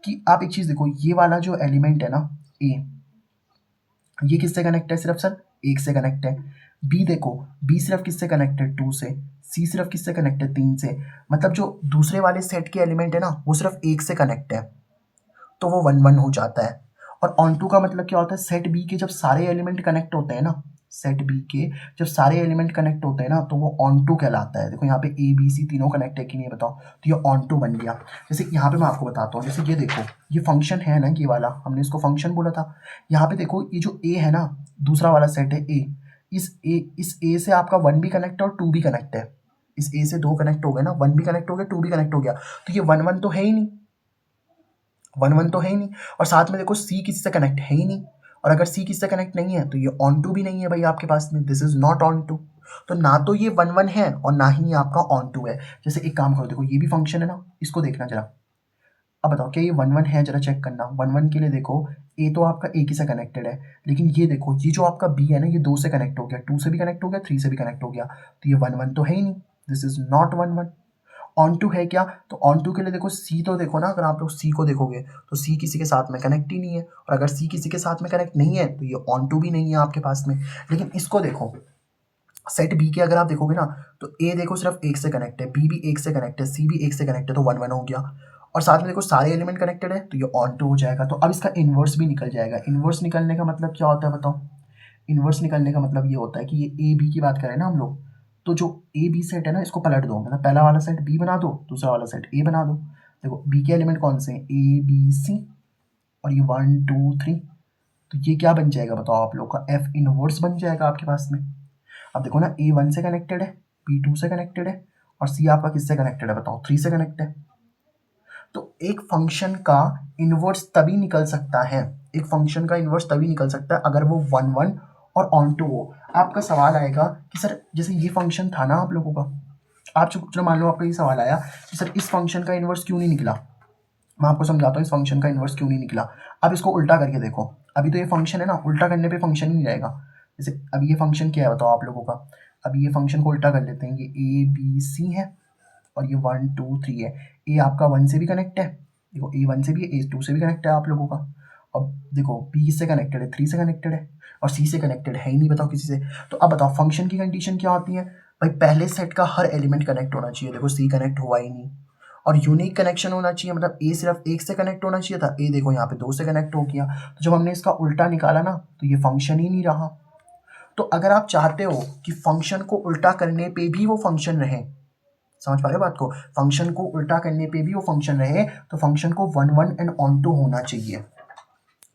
कि आप एक चीज़ देखो, ये वाला जो एलिमेंट है ना ए, ये किससे कनेक्ट है, सिर्फ सर एक से कनेक्ट है। बी देखो, बी सिर्फ किससे कनेक्टेड, 2 से। सी सिर्फ किससे कनेक्टेड, 3 से। मतलब जो दूसरे वाले सेट के एलिमेंट है ना वो सिर्फ एक से कनेक्ट है, तो वो 1 1 हो जाता है। और ऑन टू का मतलब क्या होता है, सेट बी के जब सारे एलिमेंट कनेक्ट होते हैं ना, सेट बी के जब सारे एलिमेंट कनेक्ट होते हैं ना तो वो ऑन टू कहलाता है। देखो यहाँ पे ए बी सी तीनों कनेक्ट है कि नहीं बताओ, तो ये ऑन टू बन गया। जैसे यहाँ पे मैं आपको बताता हूँ, जैसे ये देखो ये फंक्शन है ना, ये वाला हमने इसको फंक्शन बोला था। यहाँ पे देखो ये जो ए है ना, दूसरा वाला सेट है ए, इस ए से आपका 1 भी कनेक्ट है और 2 भी कनेक्ट है। इस ए से 2 कनेक्ट हो गए ना, 1 भी कनेक्ट हो गया, 2 भी कनेक्ट हो गया, तो ये 1 1 तो है ही नहीं, 1 1 तो है ही नहीं। और साथ में देखो सी किसी से कनेक्ट है ही नहीं, और अगर सी किसी से कनेक्ट नहीं है तो ये ऑन टू भी नहीं है भाई आपके पास में, this is not on two. तो ना तो ये 1 1 है और ना ही ये आपका ऑन टू है। जैसे एक काम करो, देखो ये भी फंक्शन है ना, इसको देखना जरा। अब बताओ क्या ये 1 1 है, जरा चेक करना। 1 1 के लिए देखो ए तो आपका एक ही से कनेक्टेड है, लेकिन ये देखो ये जो आपका बी है ना, ये 2 से कनेक्ट हो गया, 2 से भी कनेक्ट हो गया, 3 से भी कनेक्ट हो गया, तो ये 1 1 तो है ही नहीं, this is not 1 1। On two है क्या, तो ऑन टू के लिए देखो सी तो देखो ना, अगर आप लोग सी को देखोगे तो सी किसी के साथ में कनेक्ट ही नहीं है, और अगर सी किसी के साथ में कनेक्ट नहीं है तो ये ऑन टू भी नहीं है आपके पास में। लेकिन इसको देखो, सेट बी के अगर आप देखोगे ना, तो ए देखो सिर्फ एक से कनेक्ट है, बी भी एक से कनेक्ट है, सी भी एक से कनेक्ट है, तो 1 1 हो गया। और साथ में देखो सारे एलिमेंट कनेक्टेड है, तो ये ऑन टू हो जाएगा। तो अब इसका इन्वर्स भी निकल जाएगा। इन्वर्स निकलने का मतलब क्या होता है बताओ, इन्वर्स निकलने का मतलब ये होता है कि ये ए बी की बात करें ना हम लोग, तो जो ए बी सेट है ना इसको पलट दो, मतलब पहला वाला सेट बी बना दो, दूसरा वाला सेट ए बना दो। देखो बी के एलिमेंट कौन से हैं, ए बी सी, और ये 1 2 3, तो ये क्या बन जाएगा बताओ आप लोग का, एफ इनवर्स बन जाएगा आपके पास में। अब देखो ना ए 1 से कनेक्टेड है, बी 2 से कनेक्टेड है, और सी आपका किससे कनेक्टेड है बताओ, 3 से कनेक्ट है। तो एक फंक्शन का इन्वर्स तभी निकल सकता है, एक फंक्शन का इन्वर्स तभी निकल सकता है अगर वो 1 1 और ऑन टू हो। आपका सवाल आएगा कि सर जैसे ये फंक्शन था ना आप लोगों का, आप चलो मान लो आपका ये सवाल आया कि सर इस फंक्शन का इन्वर्स क्यों नहीं निकला। मैं आपको समझाता हूँ इस फंक्शन का इन्वर्स क्यों नहीं निकला। अब इसको उल्टा करके देखो, अभी तो ये फंक्शन है ना, उल्टा करने पे फंक्शन ही नहीं रहेगा। जैसे अभी ये फंक्शन क्या है बताओ आप लोगों का, अभी ये फंक्शन को उल्टा कर लेते हैं, ये ए बी सी है और ये 1 2 3 है। ए आपका 1 से भी कनेक्ट है, देखो ए 1 से भी है, ए 2 से भी कनेक्ट है आप लोगों का। अब देखो बी किससे कनेक्टेड है, 3 से कनेक्टेड है, और सी से कनेक्टेड है ही नहीं बताओ किसी से। तो अब बताओ फंक्शन की कंडीशन क्या होती है भाई, पहले सेट का हर एलिमेंट कनेक्ट होना चाहिए। देखो सी कनेक्ट हुआ ही नहीं, और यूनिक कनेक्शन होना चाहिए, मतलब ए सिर्फ एक से कनेक्ट होना चाहिए था, ए देखो यहाँ पे 2 से कनेक्ट हो गया। तो जब हमने इसका उल्टा निकाला ना तो ये फंक्शन ही नहीं रहा। तो अगर आप चाहते हो कि फंक्शन को उल्टा करने पे भी वो फंक्शन रहे, समझ पा रहे हो बात को, फंक्शन को उल्टा करने पे भी वो फंक्शन रहे, तो फंक्शन को 1 1 एंड ऑन टू होना चाहिए।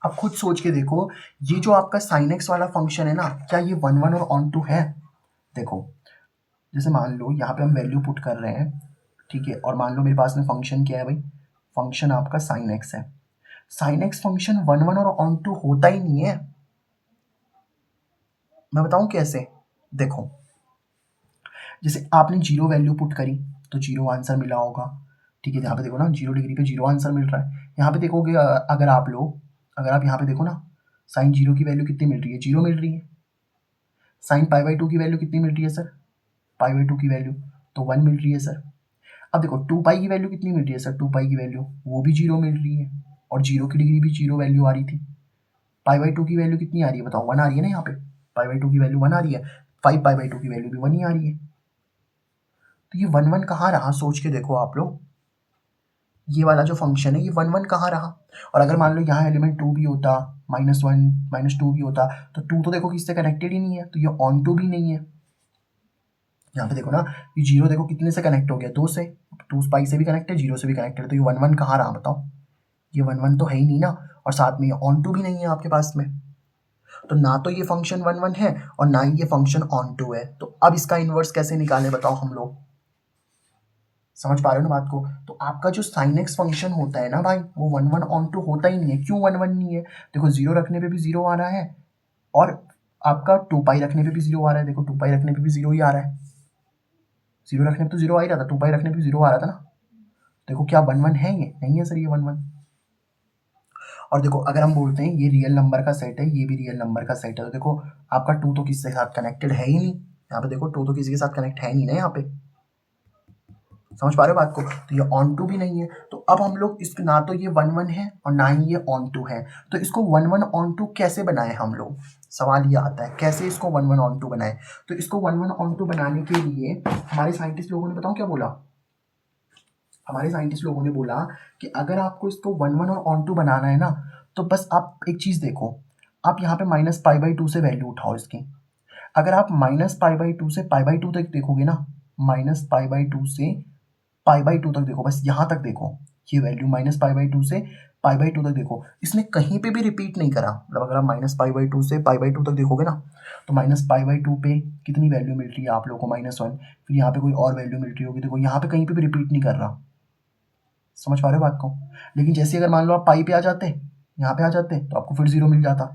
अब खुद सोच के देखो, ये जो आपका साइन एक्स वाला फंक्शन है ना, क्या ये 1 1 और ऑन टू है? देखो, जैसे मान लो यहाँ पे हम वैल्यू पुट कर रहे हैं, ठीक है, और मान लो मेरे पास में फंक्शन क्या है भाई, फंक्शन आपका साइन एक्स है। साइन एक्स फंक्शन 1 1 और ऑन टू होता ही नहीं है। मैं बताऊं कैसे? देखो, जैसे आपने जीरो वैल्यू पुट करी तो जीरो आंसर मिला होगा, ठीक है, यहाँ पे देखो ना 0 डिग्री पे जीरो आंसर मिल रहा है। यहाँ पे देखोगे अगर आप यहाँ पे देखो ना, साइन जीरो की वैल्यू कितनी मिल रही है? जीरो मिल रही है। साइन पाई बाई टू की वैल्यू कितनी मिल रही है सर? पाई बाई टू की वैल्यू तो 1 मिल रही है सर। अब देखो 2 पाई की वैल्यू कितनी मिल रही है सर? 2 पाई की वैल्यू वो भी जीरो मिल रही है, और जीरो की डिग्री भी जीरो वैल्यू आ रही थी। पाई बाई टू की वैल्यू कितनी आ रही है बताओ? 1 आ रही है ना यहाँ पे, पाई बाई टू की वैल्यू 1 आ रही है, 5 पाई बाई टू की वैल्यू भी 1 ही आ रही है। तो ये 1 1 कहाँ रहा? सोच के देखो आप लोग, ये वाला जो फंक्शन है ये 1 1 कहाँ रहा? और अगर मान लो यहाँ एलिमेंट 2 भी होता, -1 -2 भी होता, तो 2 तो देखो किससे कनेक्टेड ही नहीं है, तो ये ऑन टू भी नहीं है। यहाँ पे देखो ना, ये जीरो देखो कितने से कनेक्ट हो गया? 2 से, 2 पाई से भी कनेक्ट है, जीरो से भी कनेक्टेड है, तो ये 1 1 कहाँ रहा बताओ? ये 1 1 तो है ही नहीं ना, और साथ में ये ऑन टू भी नहीं है आपके पास में, तो ना तो ये फंक्शन 1 1 है और ना ही ये फंक्शन ऑन टू है। तो अब इसका इन्वर्स कैसे निकालें बताओ हम लोग? समझ पा रहे हो ना बात को? तो आपका जो साइन एक्स फंक्शन होता है ना भाई, वो 1 1 ऑन टू होता ही नहीं है। क्यों 1 1 नहीं है? देखो, जीरो रखने पे भी जीरो आ रहा है, और आपका 2 पाई रखने पे भी जीरो आ रहा है। देखो 2 पाई रखने पे भी जीरो ही आ रहा है, जीरो रखने पे तो जीरो आ ही रहा था, 2 पाई रखने पे जीरो आ रहा था ना। देखो क्या 1 1 है? ये नहीं है सर, ये 1 1। और देखो अगर हम बोलते हैं ये रियल नंबर का सेट है, ये भी रियल नंबर का सेट है, तो देखो आपका 2 तो किसी के साथ कनेक्टेड है ही नहीं। यहाँ पे देखो 2 तो किसी के साथ कनेक्ट है नहीं ना यहाँ पे, समझ पा रहे हो बात को? तो ये ऑन टू भी नहीं है। तो अब हम लोग इसको, ना तो ये 1 1 है और ना ही ये ऑन टू है, तो इसको 1 1 ऑन टू कैसे बनाए हम लोग? सवाल ये आता है, कैसे इसको 1 1 ऑन टू बनाए? तो इसको 1 1 ऑन टू बनाने के लिए हमारे साइंटिस्ट लोगों ने, बताऊँ क्या बोला? हमारे साइंटिस्ट लोगों ने बोला कि अगर आपको इसको 1 1 और ऑन टू बनाना है ना, तो बस आप एक चीज़ देखो, आप यहाँ पे माइनस पाई बाई टू से वैल्यू उठाओ इसकी। अगर आप माइनस पाई बाई टू से पाई बाई टू तक देखोगे ना, माइनस पाई बाई टू से पाई बाई टू तक देखो, बस यहाँ तक देखो, ये value minus pi by to से पाई बाई टू तक देखो, इसने कहीं पे भी रिपीट नहीं करा। मतलब अगर आप माइनस पाई बाई टू से पाई बाई टू तक देखोगे ना, तो माइनस पाई बाई टू पे कितनी वैल्यू मिल रही है आप लोगों को? -1। फिर यहाँ पे कोई और वैल्यू मिल रही होगी, देखो यहाँ पे कहीं पे भी रिपीट नहीं कर रहा। समझ पा रहे हो बात को? लेकिन जैसे अगर मान लो आप पाई पे आ जाते, यहाँ पे आ जाते, तो आपको फिर जीरो मिल जाता।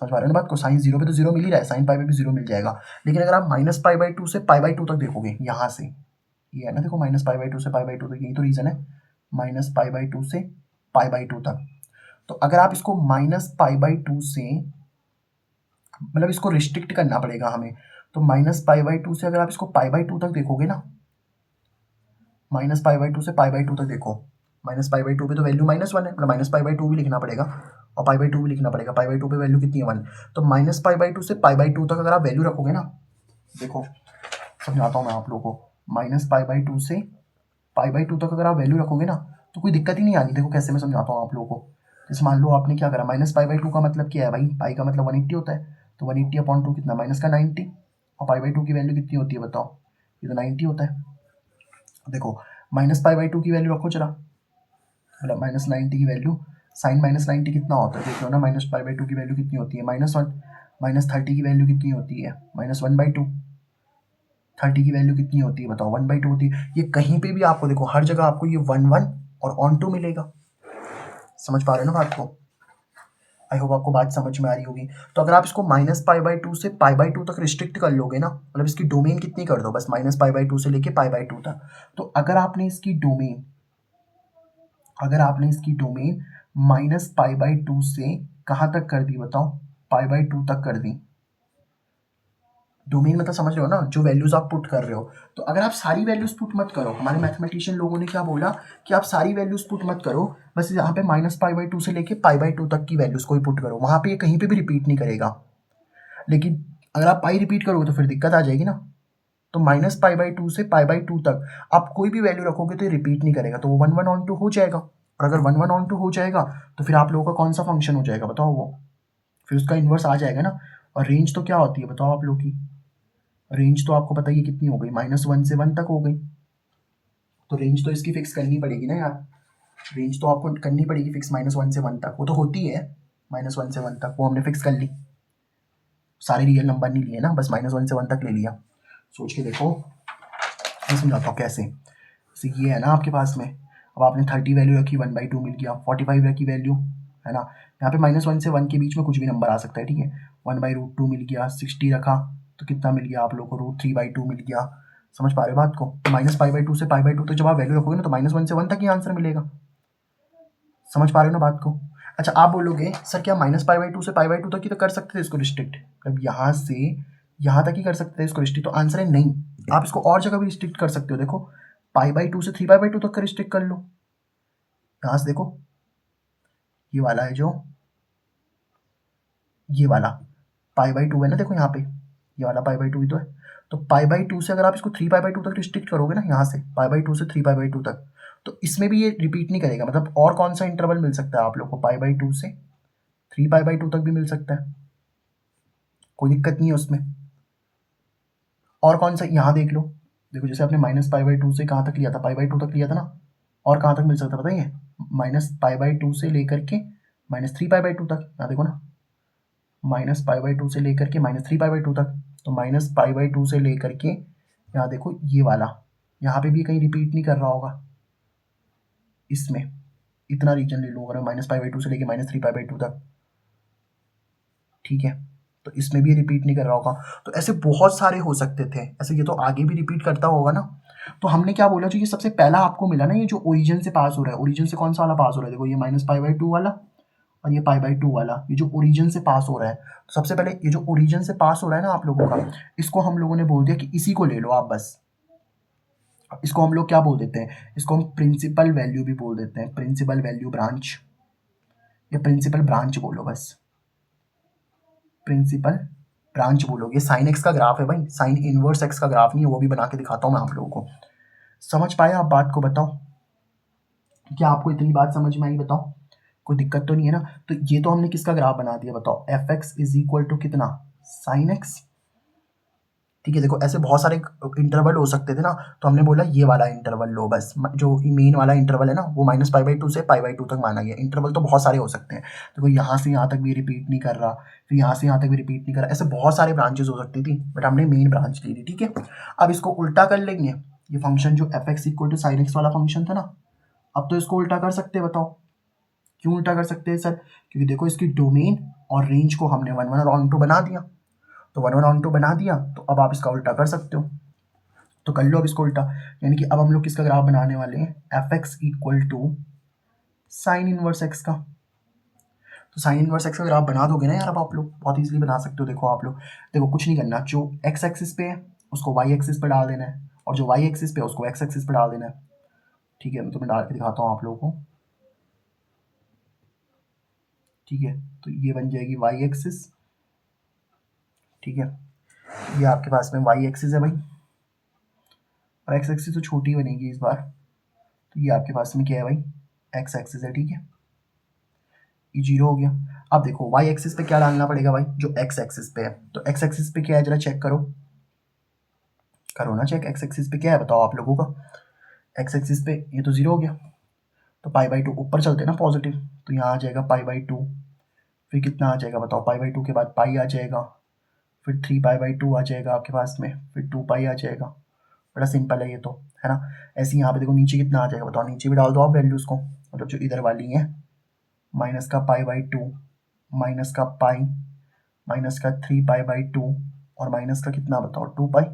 समझ पा रहे हो ना बात को? साइन जीरो पे तो जीरो मिल ही रहा है, साइन पाई पे भी जीरो मिल जाएगा। लेकिन अगर आप माइनस पाई बाई टू से पाई बाई टू तक देखोगे, यहाँ से, ये है ना, देखो माइनस पाई बाई टू से पाई बाई टू तक, यही तो रीज़न है, माइनस पाई बाई टू से पाई बाई टू तक। तो अगर आप इसको माइनस पाई बाई टू से, मतलब इसको रिस्ट्रिक्ट करना पड़ेगा हमें, तो माइनस पाई बाई टू से अगर आप इसको पाई बाई टू तक देखोगे ना, माइनस पाई बाई टू से पाई बाई टू तक देखो, माइनस पाई बाई टू पे तो वैल्यू -1 है, मतलब माइनस पाई बाई टू भी लिखना पड़ेगा और पाई बाई टू भी लिखना पड़ेगा। पाई बाई टू पे वैल्यू कितनी है? 1। तो माइनस पाई बाई टू से पाई बाई टू तक अगर आप वैल्यू रखोगे ना, देखो समझाता हूँ मैं आप लोगों को, माइनस पाई बाई टू से पाई बाई टू तक अगर आप वैल्यू रखोगे ना, तो कोई दिक्कत ही नहीं आनी। देखो कैसे मैं समझाता हूँ आप लोगों को। जैसे मान लो आपने क्या करा, माइनस पाई बाई टू का मतलब क्या है भाई? पाई का मतलब 180 होता है, तो 180 अपॉन टू कितना? माइनस का 90, और पाई बाई टू की वैल्यू कितनी होती है बताओ? ये तो 90 होता है। देखो माइनस पाई बाई टू की वैल्यू रखो जरा, मतलब -90 की वैल्यू, साइन -90 कितना होता है देख लो ना, माइनस पाई बाई टू की वैल्यू कितनी होती है? -1। -30 की वैल्यू कितनी होती है? -1/2। 30 की वैल्यू कितनी होती है बताओ? 1/2 होती है। ये कहीं पे भी आपको देखो, हर जगह आपको ये 1 1 और ऑन टू मिलेगा। समझ पा रहे हो ना बात को? आई होप आपको बात समझ में आ रही होगी। तो अगर आप इसको माइनस पाई बाई टू से पाई बाई टू तक रिस्ट्रिक्ट कर लोगे ना, मतलब इसकी डोमेन कितनी कर दो बस, माइनस पाई बाई टू से लेके पाई बाई टू तक, तो अगर आपने इसकी domain minus pi by to से कहाँ तक कर दी बताओ? पाई बाई टू तक कर दी। डोमेन मतलब समझ रहे हो ना, जो वैल्यूज आप पुट कर रहे हो। तो अगर आप सारी वैल्यूज पुट मत करो, हमारे मैथमेटिशियन लोगों ने क्या बोला कि आप सारी वैल्यूज पुट मत करो, बस यहाँ पे माइनस पाई बाई टू से लेके पाई बाई टू तक की वैल्यूज को ही पुट करो, वहाँ पे ये कहीं पे भी रिपीट नहीं करेगा। लेकिन अगर आप पाई रिपीट करोगे तो फिर दिक्कत आ जाएगी ना। तो माइनस पाई बाई टू से पाई बाई टू तक आप कोई भी वैल्यू रखोगे तो ये रिपीट नहीं करेगा, तो वो 1 1 ऑन टू हो जाएगा। और अगर 1 1 ऑन टू हो जाएगा तो फिर आप लोगों का कौन सा फंक्शन हो जाएगा बताओ? वो फिर उसका इन्वर्स आ जाएगा ना, और रेंज तो क्या होती है बताओ आप लोग की, रेंज तो आपको पता ही है कितनी हो गई, -1 से 1 तक हो गई। तो रेंज तो इसकी फिक्स करनी पड़ेगी ना यार, रेंज तो आपको करनी पड़ेगी फिक्स -1 से 1 तक, वो तो होती है -1 से 1 तक, वो हमने फिक्स कर ली। सारे रियल नंबर नहीं लिए ना, बस -1 से 1 तक ले लिया। सोच के देखो, मैं समझाता हूँ कैसे। जैसे ये है ना आपके पास में, अब आपने 30 वैल्यू रखी, 1/2 मिल गया, 45 रखी वैल्यू, है ना। यहाँ पे -1 से 1 के बीच में कुछ भी नंबर आ सकता है, ठीक है। 1/√2 मिल गया, 60 रखा तो कितना मिल गया आप लोग को, √3/2 मिल गया। समझ पा रहे हो बात को। -π/2 से π/2 तक जब आप वैल्यू रखोगे ना, तो -1 से 1 तक ही आंसर मिलेगा। समझ पा रहे हो ना बात को। अच्छा आप बोलोगे सर क्या -π/2 से π/2 तक ही तो कर सकते थे इसको रिस्ट्रिक्ट, अब यहाँ से यहाँ तक ही कर सकते थे इसको रिस्ट्रिक्ट, तो आंसर है नहीं। आप इसको और जगह भी रिस्ट्रिक्ट कर सकते हो, देखो π/2 से 3π/2 तक का रिस्ट्रिक्ट कर लो। यहाँ से देखो, ये वाला है जो, ये वाला π/2 है ना, देखो यहाँ पे ये वाला π/2 ही तो है। तो π/2 से अगर आप इसको 3π/2 तक रिस्ट्रिक्ट करोगे ना, यहाँ से π/2 से 3π/2 तक, तो इसमें भी ये रिपीट नहीं करेगा। मतलब और कौन सा इंटरवल मिल सकता है आप लोग को, π/2 से 3π/2 तक भी मिल सकता है, कोई दिक्कत नहीं है उसमें। और कौन सा, यहाँ देख लो, देखो जैसे आपने -π/2 से कहाँ तक लिया था, π/2 तक लिया था ना, और कहाँ तक मिल सकता है बताइए, -π/2 से लेकर के -3π/2 तक। यहाँ देखो ना, -π/2 से लेकर के -3π/2 तक, तो -π/2 से लेकर के यहाँ देखो ये वाला, यहाँ पे भी कहीं रिपीट नहीं कर रहा होगा इसमें, इतना रीजन ले लो अगर -π/2 से लेके -3π/2 तक, ठीक है। तो इसमें भी रिपीट नहीं कर रहा होगा। तो ऐसे बहुत सारे हो सकते थे, ऐसे ये तो आगे भी रिपीट करता होगा ना। तो हमने क्या बोला, जो ये सबसे पहला आपको मिला ना, ये जो ओरिजिन से पास हो रहा है, ओरिजिन से कौन सा वाला पास हो रहा है, देखो ये -π/2 वाला और ये π/2 वाला, ये जो ओरिजिन से पास हो रहा है। तो सबसे पहले ये जो ओरिजिन से पास हो रहा है ना आप लोगों का, इसको हम लोगों ने बोल दिया कि इसी को ले लो आप बस। इसको हम लोग क्या बोल देते हैं, इसको हम प्रिंसिपल वैल्यू भी बोल देते हैं, प्रिंसिपल वैल्यू ब्रांच, या प्रिंसिपल ब्रांच बोलो बस, प्रिंसिपल ब्रांच बोलोगे। साइन एक्स का ग्राफ है भाई, साइन इनवर्स एक्स का ग्राफ नहीं है, वो भी बना के दिखाता हूँ मैं आप लोगों को। समझ पाए आप बात को, बताओ क्या आपको इतनी बात समझ में आई, बताओ कोई दिक्कत तो नहीं है ना। तो ये तो हमने किसका ग्राफ बना दिया बताओ, F X is equal to कितना, साइन एक्स, ठीक है। देखो ऐसे बहुत सारे इंटरवल हो सकते थे ना, तो हमने बोला ये वाला इंटरवल लो बस, जो मेन वाला इंटरवल है ना, वो -π/2 से π/2 तक माना गया। इंटरवल तो बहुत सारे हो सकते हैं, देखो यहाँ से यहाँ तक भी रिपीट नहीं कर रहा, फिर यहाँ से यहाँ तक भी रिपीट नहीं कर रहा, ऐसे बहुत सारे ब्रांचेस हो सकती थी, बट हमने मेन ब्रांच ली थी, ठीक है। अब इसको उल्टा कर लेंगे, ये फंक्शन जो F X equal to sine X वाला फंक्शन था ना, अब तो इसको उल्टा कर सकते हैं, बताओ क्यों उल्टा कर सकते हैं सर, क्योंकि देखो इसकी डोमेन और रेंज को हमने 1/(1) बना दिया, तो 1/(2) बना दिया, तो अब आप इसका उल्टा कर सकते हो, तो कर लो अब इसको उल्टा। यानी कि अब हम लोग किसका ग्राफ बनाने वाले हैं, F X equal to sine inverse X का। तो साइन इनवर्स एक्स का ग्राफ बना दोगे ना यार, अब आप लोग बहुत इजीली बना सकते हो। देखो आप लोग, देखो कुछ नहीं करना, जो एक्स एक्सिस पे है उसको वाई एक्सिस पे डाल देना है, और जो वाई एक्सिस पे है उसको एक्स एक्सिस पे डाल देना है, ठीक है। तो मैं डाल के दिखाता हूँ आप लोगों को, ठीक है। तो ये बन जाएगी वाई एक्सिस, ठीक है। ये आपके पास में वाई एक्सिस है भाई, और एक्स एक्सिस तो छोटी बनेगी इस बार, तो ये आपके पास में क्या है भाई, एक्स एक्सिस है, ठीक है। ये 0 हो गया। अब देखो वाई एक्सिस पे क्या डालना पड़ेगा भाई, जो एक्स एक्सिस पे है, तो एक्स एक्सिस पे क्या है जरा चेक करो, करो ना चेक, एक्स एक्सिस पे क्या है बताओ आप लोगों का। एक्स एक्सिस पे ये तो 0 हो गया, तो π/2 ऊपर चलते हैं ना पॉजिटिव, तो यहाँ आ जाएगा π/2, फिर कितना आ जाएगा बताओ, π/2 के बाद पाई आ जाएगा, फिर 3π/2 आ जाएगा आपके पास में, फिर 2π आ जाएगा। बड़ा सिंपल है ये तो, है ना। ऐसे यहाँ पे देखो नीचे कितना आ जाएगा बताओ, नीचे भी डाल दो आप वैल्यूज़ को, मतलब जो इधर वाली है, माइनस का π/2, माइनस का पाई, माइनस का 3π/2, और माइनस का कितना बताओ 2π,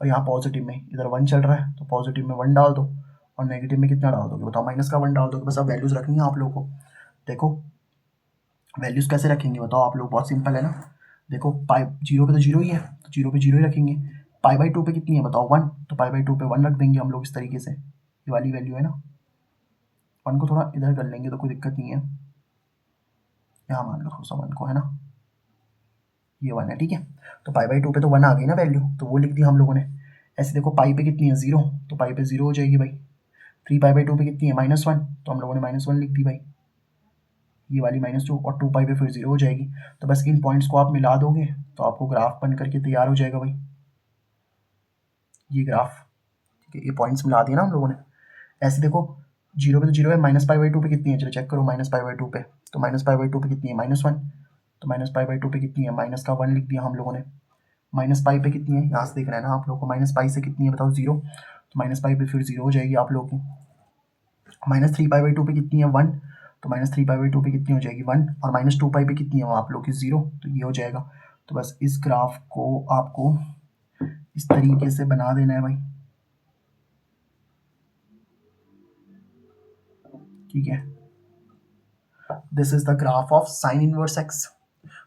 और यहाँ पॉजिटिव में इधर 1 चल रहा है, तो पॉजिटिव में 1 डाल दो, और नेगेटिव में कितना डाल दोगे बताओ, माइनस का 1 डाल दोगे। बस अब वैल्यूज़ रखनी है आप लोगों को। देखो वैल्यूज़ कैसे रखेंगे बताओ आप लोग, बहुत सिंपल है ना। देखो पाई 0 पे तो 0 ही है, तो 0 पे 0 ही रखेंगे। π/2 पे कितनी है बताओ 1, तो π/2 पे 1 रख देंगे हम लोग इस तरीके से, ये वाली वैल्यू है ना। 1 को थोड़ा इधर कर लेंगे तो कोई दिक्कत नहीं है, यहाँ मान लो थोड़ा सा 1 को, है ना, ये 1 है, ठीक है। तो π/2 पे तो 1 आ गई ना वैल्यू, तो वो लिख दी हम लोगों ने। ऐसे देखो पाई पे कितनी है 0, तो पाई पे 0 हो जाएगी भाई। 3π/2 पे कितनी है -1, तो हम लोगों ने -1 लिख दी भाई, ये वाली -2 और 2 पाई पे फिर 0 हो जाएगी। तो बस इन पॉइंट्स को आप मिला दोगे तो आपको ग्राफ बन करके तैयार हो जाएगा भाई, ये ग्राफ। ठीक है, ये पॉइंट्स मिला दिए ना हम लोगों ने। ऐसे देखो 0 पे तो 0 है, -π/2 पे कितनी है, चलो चेक करो, -π/2 पे, तो -π/2 पे कितनी है, -1, तो -π/2 पे कितनी है, माइनस का 1 लिख दिया हम लोगों ने। -π पे कितनी है, यहाँ से देख रहे हैं ना आप लोग को, -π से कितनी है बताओ, 0, तो -π पे फिर 0 हो जाएगी आप लोगों की। -3π/2 पे कितनी है, 1, तो -3π/2 पे कितनी हो जाएगी, 1, और -2π पे कितनी है आप लोग की, 0, तो ये हो जाएगा। तो बस इस ग्राफ को आपको इस तरीके से बना देना है भाई, ठीक है। This is the graph of sign inverse x.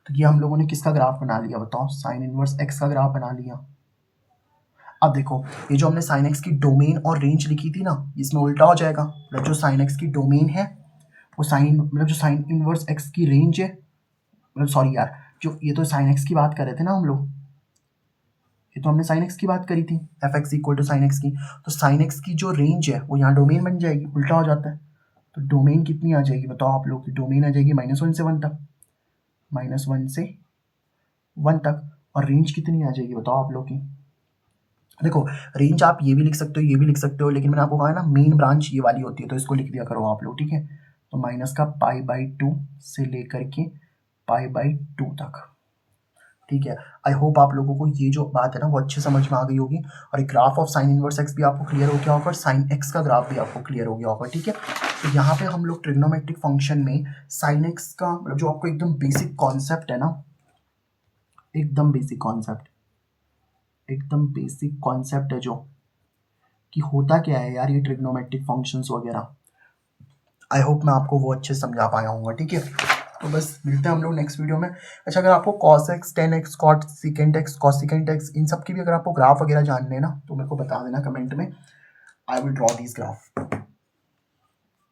तो ये हम लोगों ने किसका ग्राफ बना लिया बताओ, साइन इनवर्स एक्स का ग्राफ बना लिया। अब देखो ये जो हमने साइन एक्स की डोमेन और रेंज लिखी थी ना, इसमें उल्टा हो जाएगा। मतलब जो साइन एक्स की डोमेन है वो साइन, मतलब जो साइन इनवर्स एक्स की रेंज है, मतलब सॉरी यार, जो ये तो साइन एक्स की बात कर रहे थे ना हम लोग, ये तो हमने साइन एक्स की बात करी थी, F X equal to sine X की। तो साइन एक्स की जो रेंज है वो यहाँ डोमेन बन जाएगी, उल्टा हो जाता है। तो डोमेन कितनी आ जाएगी बताओ आप लोग की, डोमेन आ जाएगी -1 से 1 तक, -1 से 1 तक। और रेंज कितनी आ जाएगी बताओ आप लोग की। देखो रेंज आप ये भी लिख सकते हो, ये भी लिख सकते हो, लेकिन मैंने आपको कहा है ना मेन ब्रांच ये वाली होती है, तो इसको लिख दिया करो आप लोग, ठीक है। तो -π/2 से लेकर के π/2 तक, ठीक है। आई होप आप लोगों को ये जो बात है ना वो अच्छे समझ में आ गई होगी, और एक graph of sign inverse x भी आपको क्लियर हो गया होगा, और साइन एक्स का ग्राफ भी आपको क्लियर हो गया होगा, ठीक है। तो यहाँ पे हम लोग ट्रिग्नोमेट्रिक फंक्शन में साइन एक्स का, मतलब जो आपको एकदम बेसिक कॉन्सेप्ट है ना, एकदम बेसिक कॉन्सेप्ट, एकदम बेसिक कॉन्सेप्ट है जो कि होता क्या है यार ये ट्रिग्नोमेट्रिक फंक्शंस वगैरह, आई होप मैं आपको वो अच्छे से समझा पाया हूँ, ठीक है। तो बस मिलते हैं हम लोग नेक्स्ट वीडियो में। अच्छा, अगर आपको cos x, tan x, cot secant x, cos secant x, इन सब की भी अगर आपको ग्राफ वगैरह जानने हैं ना, तो मेरे को बता देना कमेंट में, I will draw this graph.